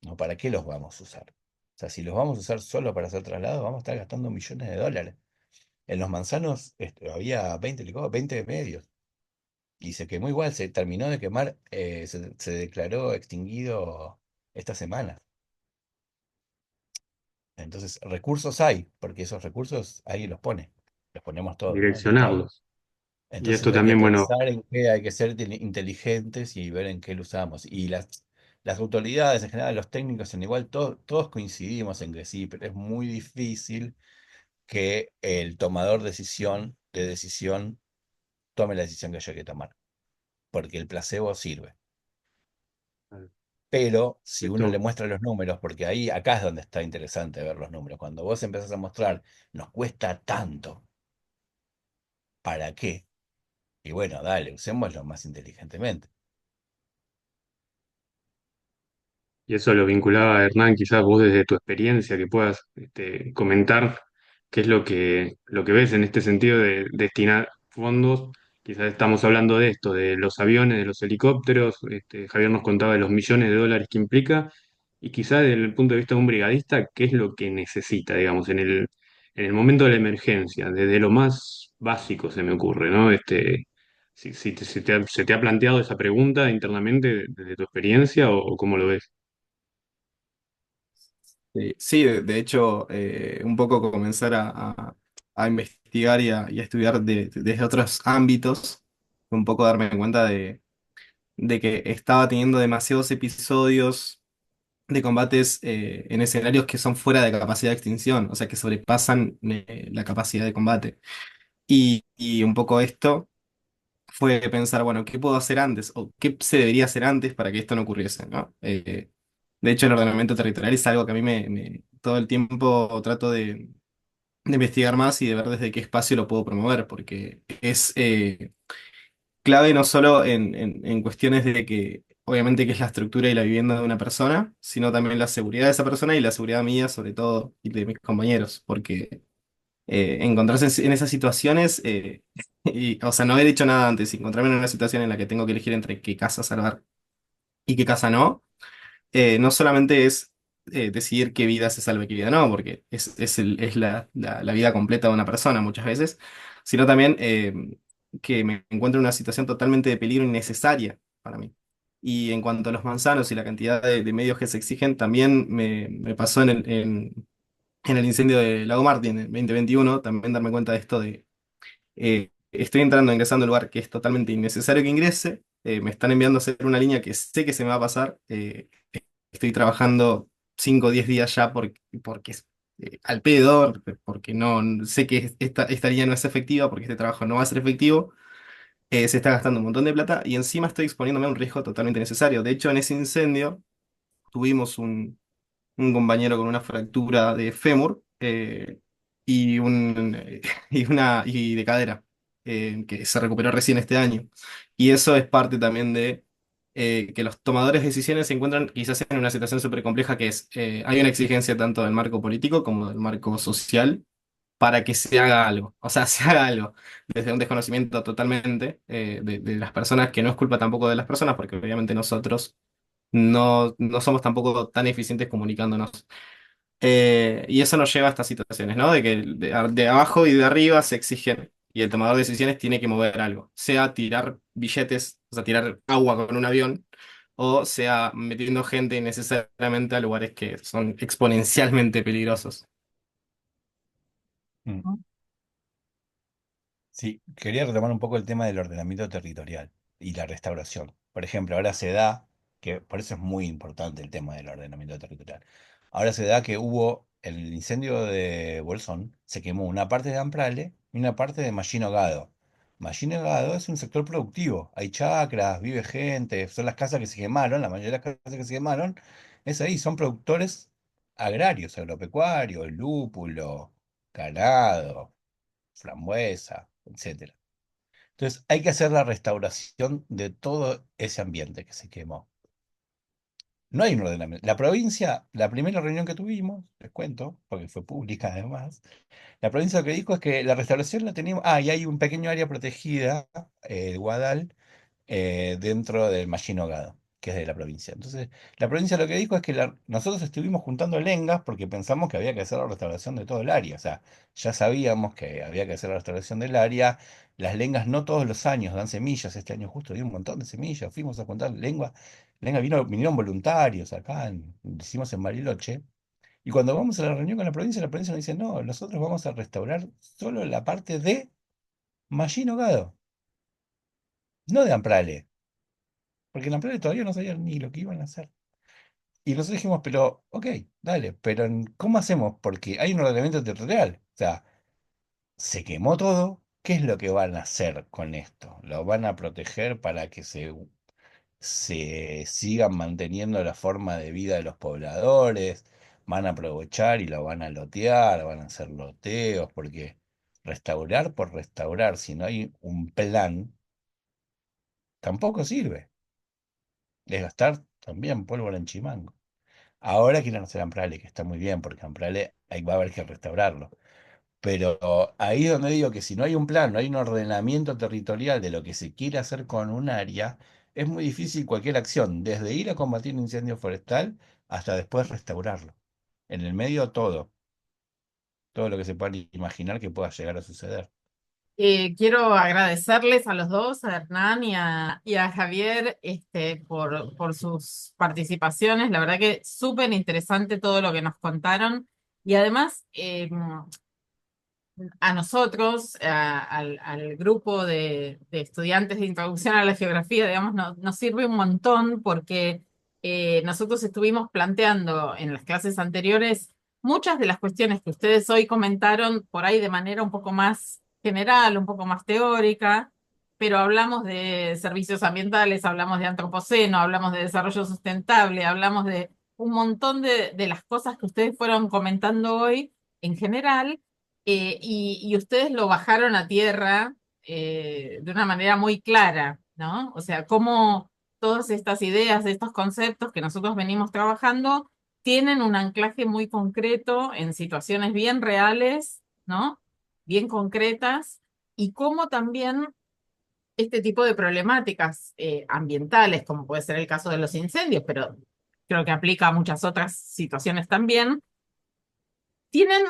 ¿no? ¿Para qué los vamos a usar? O sea, si los vamos a usar solo para hacer traslados, vamos a estar gastando millones de dólares. En los manzanos había 20 medios y se quemó igual, se terminó de quemar, se declaró extinguido esta semana. Entonces, recursos hay, porque esos recursos ahí los pone, los ponemos todos, ¿no? El Estado. Direccionarlos. Y Entonces esto hay que también, bueno, pensar en qué hay que ser inteligentes y ver en qué lo usamos. Y las autoridades en general, los técnicos en igual, todos coincidimos en que sí, pero es muy difícil que el tomador de decisión tome la decisión que haya que tomar, porque el placebo sirve. Pero si uno le esto, muestra los números, porque ahí, acá es donde está interesante ver los números, cuando vos empezás a mostrar, nos cuesta tanto, ¿para qué? Y bueno, dale, usémoslo más inteligentemente. y eso lo vinculaba Hernán, quizás vos desde tu experiencia que puedas comentar qué es lo que ves en este sentido de destinar fondos. Quizás estamos hablando de esto, de los aviones, de los helicópteros. Javier nos contaba de los millones de dólares que implica, y quizás desde el punto de vista de un brigadista, qué es lo que necesita, digamos, en el momento de la emergencia, desde lo más básico se me ocurre, ¿no? Se te ha planteado esa pregunta internamente desde tu experiencia o cómo lo ves. Sí, de hecho, un poco comenzar a investigar y a estudiar desde otros ámbitos, un poco darme cuenta de que estaba teniendo demasiados episodios de combates en escenarios que son fuera de capacidad de extinción, o sea, que sobrepasan la capacidad de combate. Y un poco esto fue pensar, bueno, ¿qué puedo hacer antes? ¿O qué se debería hacer antes para que esto no ocurriese, ¿no? De hecho, el ordenamiento territorial es algo que a mí todo el tiempo trato de investigar más y de ver desde qué espacio lo puedo promover, porque es clave no solo en cuestiones de que, obviamente, que es la estructura y la vivienda de una persona, sino también la seguridad de esa persona y la seguridad mía, sobre todo, y de mis compañeros, porque encontrarse en esas situaciones, o sea, no haber hecho nada antes, y encontrarme en una situación en la que tengo que elegir entre qué casa salvar y qué casa no, no solamente es decidir qué vida se salve y qué vida no, porque es la vida completa de una persona muchas veces, sino también que me encuentro en una situación totalmente de peligro innecesaria para mí. Y en cuanto a los manzanos y la cantidad de medios que se exigen, también me pasó en el incendio de Lago Martín en 2021, también darme cuenta de esto de, estoy ingresando a un lugar que es totalmente innecesario que ingrese, me están enviando a hacer una línea que sé que se me va a pasar, estoy trabajando 5 o 10 días ya porque es al pedo, porque no sé que esta línea no es efectiva, porque este trabajo no va a ser efectivo, se está gastando un montón de plata y encima estoy exponiéndome a un riesgo totalmente innecesario. De hecho, en ese incendio tuvimos un compañero con una fractura de fémur y de cadera, que se recuperó recién este año. Y eso es parte también de que los tomadores de decisiones se encuentran quizás en una situación súper compleja que es, hay una exigencia tanto del marco político como del marco social para que se haga algo. O sea, se haga algo desde un desconocimiento totalmente de las personas, que no es culpa tampoco de las personas, porque obviamente nosotros no somos tampoco tan eficientes comunicándonos. Y eso nos lleva a estas situaciones, ¿no? De que de abajo y de arriba se exigen y el tomador de decisiones tiene que mover algo, sea tirar billetes, o sea, tirar agua con un avión, o sea metiendo gente innecesariamente a lugares que son exponencialmente peligrosos. Mm. Sí, quería retomar un poco el tema del ordenamiento territorial y la restauración. Por ejemplo, ahora se da, que por eso es muy importante el tema del ordenamiento territorial. Ahora se da que hubo el incendio de Bolsón, se quemó una parte de Amprale y una parte de Mallino Gado. Mallino Gado es un sector productivo, hay chacras, vive gente, son las casas que se quemaron, la mayoría de las casas que se quemaron, es ahí, son productores agrarios, agropecuarios, lúpulo, ganado, frambuesa, etcétera. Entonces hay que hacer la restauración de todo ese ambiente que se quemó. No hay un ordenamiento. La provincia, la primera reunión que tuvimos, les cuento, porque fue pública además, la provincia lo que dijo es que la restauración la teníamos. Ah, y hay un pequeño área protegida, el Guadal, dentro del Mallino Gado, que es de la provincia. Entonces, la provincia lo que dijo es que nosotros estuvimos juntando lengas porque pensamos que había que hacer la restauración de todo el área. O sea, ya sabíamos que había que hacer la restauración del área. Las lengas no todos los años dan semillas. Este año justo dio un montón de semillas. Fuimos a juntar lenguas. Vinieron voluntarios acá, lo hicimos en Bariloche. Y cuando vamos a la reunión con la provincia nos dice, no, nosotros vamos a restaurar solo la parte de Mallino Gado, no de Amprale, porque en Amprale todavía no sabían ni lo que iban a hacer. Y nosotros dijimos, pero, ok, dale, pero ¿cómo hacemos? Porque hay un ordenamiento territorial. O sea, se quemó todo. ¿Qué es lo que van a hacer con esto? ¿Lo van a proteger para que se sigan manteniendo la forma de vida de los pobladores? ¿Van a aprovechar y lo van a lotear? ¿Van a hacer loteos? Porque restaurar por restaurar, si no hay un plan, tampoco sirve. Es gastar también pólvora en chimango. Ahora quieren hacer Amprale, que está muy bien, porque Amprale ahí va a haber que restaurarlo. Pero ahí es donde digo que si no hay un plan, no hay un ordenamiento territorial de lo que se quiere hacer con un área, es muy difícil cualquier acción, desde ir a combatir un incendio forestal hasta después restaurarlo. En el medio todo lo que se pueda imaginar que pueda llegar a suceder. Quiero agradecerles a los dos, a Hernán y a Javier, por sus participaciones. La verdad que súper interesante todo lo que nos contaron. Y además, a nosotros, al grupo de estudiantes de Introducción a la Geografía, digamos, nos sirve un montón porque nosotros estuvimos planteando en las clases anteriores muchas de las cuestiones que ustedes hoy comentaron por ahí de manera un poco más general, un poco más teórica, pero hablamos de servicios ambientales, hablamos de antropoceno, hablamos de desarrollo sustentable, hablamos de un montón de las cosas que ustedes fueron comentando hoy en general y ustedes lo bajaron a tierra de una manera muy clara, ¿no? O sea, cómo todas estas ideas, estos conceptos que nosotros venimos trabajando, tienen un anclaje muy concreto en situaciones bien reales, ¿no? Bien concretas, y cómo también este tipo de problemáticas ambientales, como puede ser el caso de los incendios, pero creo que aplica a muchas otras situaciones también, tienen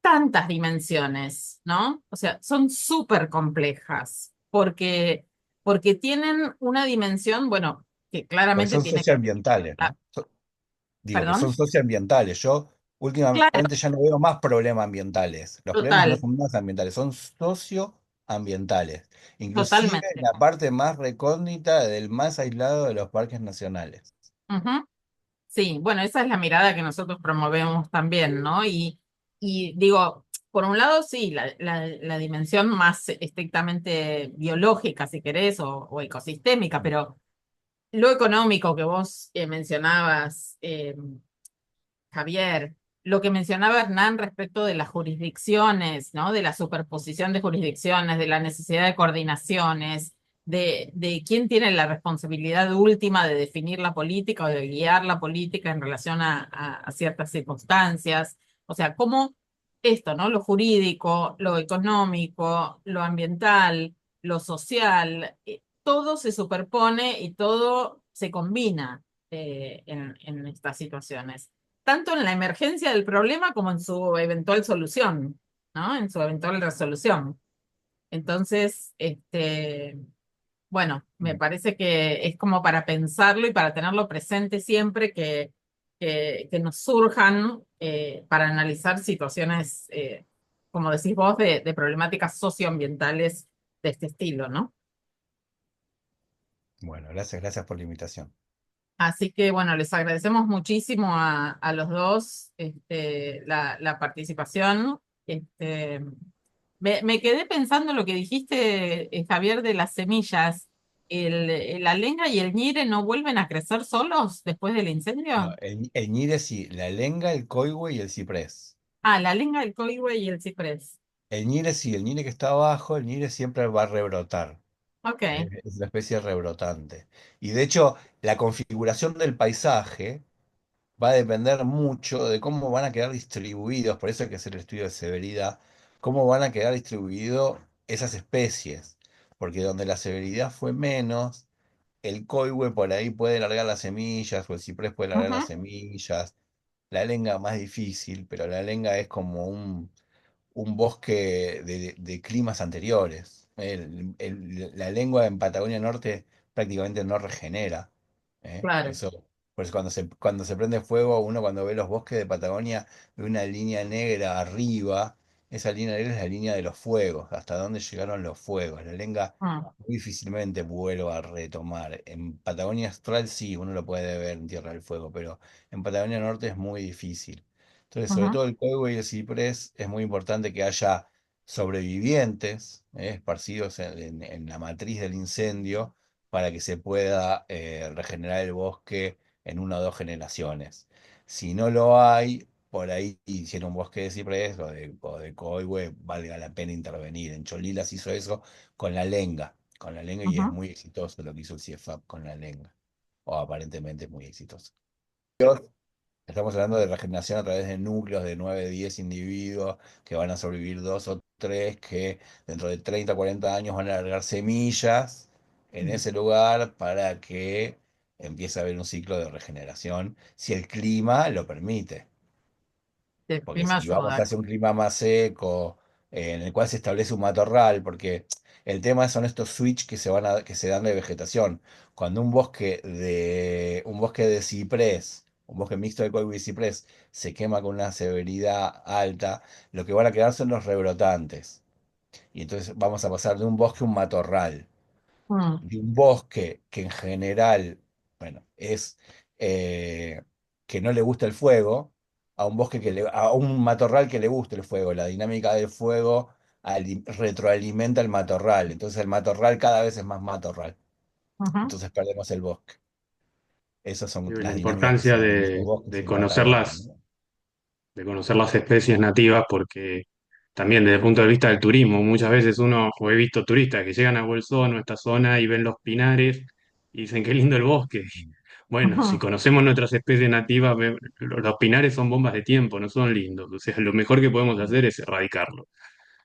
tantas dimensiones, ¿no? O sea, son súper complejas porque tienen una dimensión, bueno, que Pues claramente son tiene que... socioambientales, ah, ¿no? Digo que perdón, son socioambientales. Yo claro, últimamente ya no veo más problemas ambientales. Los problemas no total, son más ambientales, son socioambientales. Inclusive en totalmente. la parte más recóndita del más aislado de los parques nacionales. Ujú. Sí, bueno, esa es la mirada que nosotros promovemos también, ¿no? Y digo, por un lado, sí, la dimensión más estrictamente biológica, si querés, o ecosistémica, pero lo económico que vos mencionabas, Javier, lo que mencionaba Hernán respecto de las jurisdicciones, ¿no? De la superposición de jurisdicciones, de la necesidad de coordinaciones, de quién tiene la responsabilidad última de definir la política o de guiar la política en relación a ciertas circunstancias. O sea, cómo esto, ¿no? Lo jurídico, lo económico, lo ambiental, lo social, todo se superpone y todo se combina en estas situaciones tanto en la emergencia del problema como en su eventual solución, ¿no? En su eventual resolución. Entonces, bueno, me parece que es como para pensarlo y para tenerlo presente siempre que nos surjan para analizar situaciones, como decís vos, de problemáticas socioambientales de este estilo, ¿no? Bueno, gracias por la invitación. Así que bueno, les agradecemos muchísimo a los dos la participación. Me quedé pensando en lo que dijiste, Javier, de las semillas. ¿La lenga y el ñire no vuelven a crecer solos después del No, incendio? el ñire sí, la lenga, el coigüe y el ciprés. Ah, la lenga, el coigüe y el ciprés. El ñire sí, el ñire que está abajo, el ñire siempre va a rebrotar. Ok. Es una especie rebrotante. Y de hecho, la configuración del paisaje va a depender mucho de cómo van a quedar distribuidos, por eso hay que hacer el estudio de severidad, cómo van a quedar distribuidos esas especies. Porque donde la severidad fue menos, el coihue por ahí puede largar las semillas, o el ciprés puede largar las Ujú. semillas. La lenga más difícil, pero la lenga es como un bosque de climas anteriores. La lengua en Patagonia Norte prácticamente no regenera. Claro. Eso, pues cuando se prende fuego, uno cuando ve los bosques de Patagonia ve una línea negra arriba. Esa línea negra es la línea de los fuegos, hasta dónde llegaron los fuegos. La lenga Mm. muy difícilmente vuelva a retomar. En Patagonia Austral sí, uno lo puede ver en Tierra del Fuego, pero en Patagonia Norte es muy difícil. Entonces, sobre Ujú. todo el coigüe y el ciprés, es muy importante que haya sobrevivientes, esparcidos en la matriz del incendio para que se pueda regenerar el bosque en 1 o 2 generaciones. Si no lo hay, por ahí hicieron un bosque de ciprés o de coigüe, valga la pena intervenir. En Cholilas hizo eso con la lenga y es Ujú. muy exitoso lo que hizo el CIEFAP con la lenga, o aparentemente es muy exitoso. Estamos hablando de regeneración a través de núcleos de 9 10 individuos que van a sobrevivir 2 o 3 que dentro de 30 40 años van a largar semillas en Mm. ese lugar para que empiece a haber un ciclo de regeneración si el clima lo permite. El Porque clima si vamos ayuda. hacia un clima más seco, en el cual se establece un matorral, porque el tema son estos switch que se dan de vegetación. Cuando un bosque de ciprés, un bosque mixto de coigüe y ciprés, se quema con una severidad alta, lo que van a quedar son los rebrotantes. Y entonces vamos a pasar de un bosque a un matorral Mm. de un bosque que en general, bueno, es eh, que no le gusta el fuego, a un a un matorral que le guste el fuego. La dinámica del fuego retroalimenta el matorral. Entonces el matorral cada vez es más matorral. Ujú. Entonces perdemos el bosque. Esas son Digo, la las dinámicas que importancia se dan en nuestros bosques de en Patagonia, ¿no? de conocer las especies nativas, porque también desde el punto de vista del turismo, muchas veces uno, o he visto turistas que llegan a Bolsón o a esta zona y ven los pinares y dicen qué lindo el bosque. Bueno, si Ujú. conocemos nuestras especies nativas, los pinares son bombas de tiempo, no son lindos. O sea, lo mejor que podemos hacer es erradicarlos.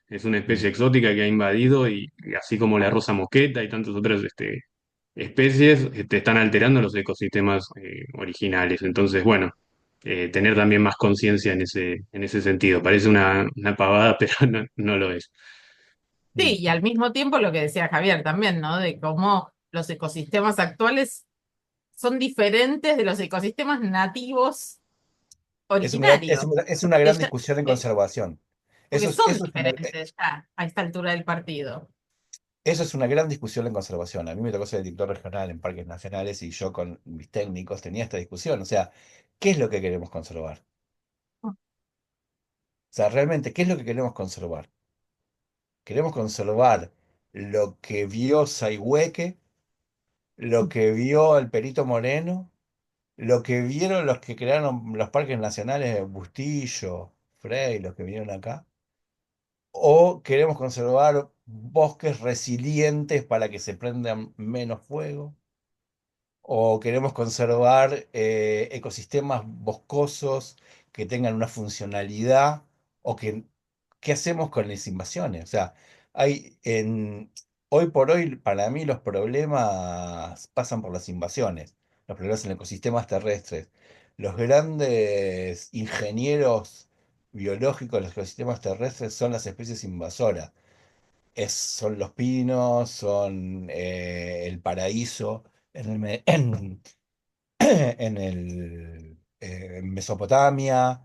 Es una especie Mm. exótica que ha invadido y así como la rosa mosqueta y tantas otras especies están alterando los ecosistemas originales. Entonces, bueno, tener también más conciencia en ese sentido. Parece una pavada, pero no, no lo es. Mm. Sí, y al mismo tiempo lo que decía Javier también, ¿no? De cómo los ecosistemas actuales son diferentes de los ecosistemas nativos originarios, Es una que gran ya- discusión en que- conservación. porque Eso es, son eso es una, diferentes ya a esta altura del partido. Eso es una gran discusión en conservación. A mí me tocó ser director regional en parques nacionales y yo con mis técnicos tenía esta discusión. O sea, ¿qué es lo que queremos conservar? O sea, realmente, ¿qué es lo que queremos conservar? ¿Queremos conservar lo que vio Sayhueque, lo que vio el Perito Moreno, lo que vieron los que crearon los parques nacionales, Bustillo, Frey, los que vinieron acá? ¿O queremos conservar bosques resilientes para que se prendan menos fuego? ¿O queremos conservar ecosistemas boscosos que tengan una funcionalidad? ¿O qué hacemos con las invasiones? O sea, hoy por hoy, para mí, los problemas pasan por las invasiones, los problemas en ecosistemas terrestres. Los grandes ingenieros biológicos de los ecosistemas terrestres son las especies invasoras. Son los pinos, son el paraíso en Mesopotamia,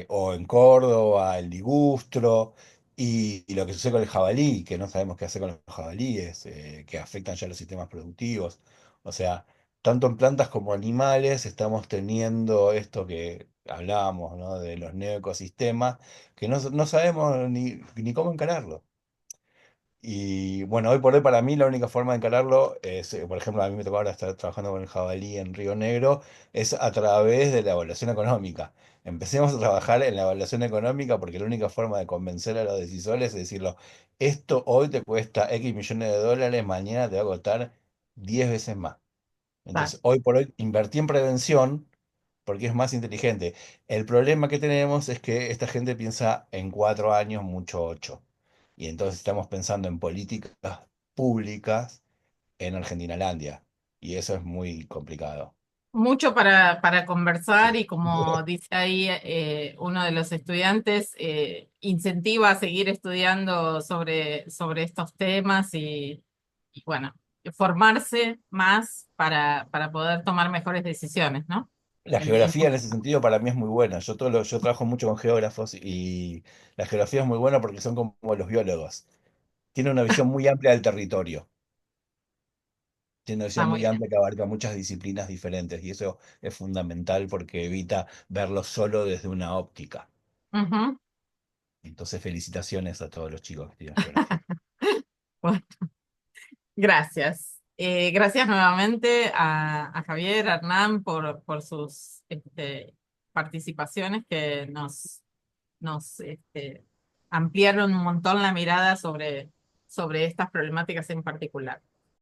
o en Córdoba, el ligustro. Y lo que sucede con el jabalí, que no sabemos qué hacer con los jabalíes, que afectan ya los sistemas productivos. O sea, tanto en plantas como animales estamos teniendo esto que hablábamos, ¿no? De los neoecosistemas, que no sabemos ni cómo encararlo. Y bueno, hoy por hoy para mí la única forma de encararlo es, por ejemplo, a mí me tocó ahora estar trabajando con el jabalí en Río Negro, es a través de la evaluación económica. Empecemos a trabajar en la evaluación económica porque la única forma de convencer a los decisores es decirlo, esto hoy te cuesta X millones de dólares, mañana te va a costar 10 veces más. Vale. Entonces, hoy por hoy invertí en prevención porque es más inteligente. El problema que tenemos es que esta gente piensa en 4 años, mucho 8. Y entonces estamos pensando en políticas públicas en Argentinalandia. Y eso es muy complicado. Mucho para conversar y como dice ahí uno de los estudiantes, incentiva a seguir estudiando sobre estos temas y bueno, formarse más para poder tomar mejores decisiones, ¿no? La En geografía en ese sentido para mí es muy buena. Yo trabajo mucho con geógrafos y la geografía es muy buena porque son como los biólogos. Tienen una visión muy amplia del territorio. Tiene una Está visión muy muy bien. amplia que abarca muchas disciplinas diferentes y eso es fundamental porque evita verlo solo desde una óptica. Ujú. Entonces, felicitaciones a todos los chicos que estudian geografía. Bueno, gracias. Gracias nuevamente a Javier, a Hernán por sus participaciones que nos ampliaron un montón la mirada sobre estas problemáticas en particular.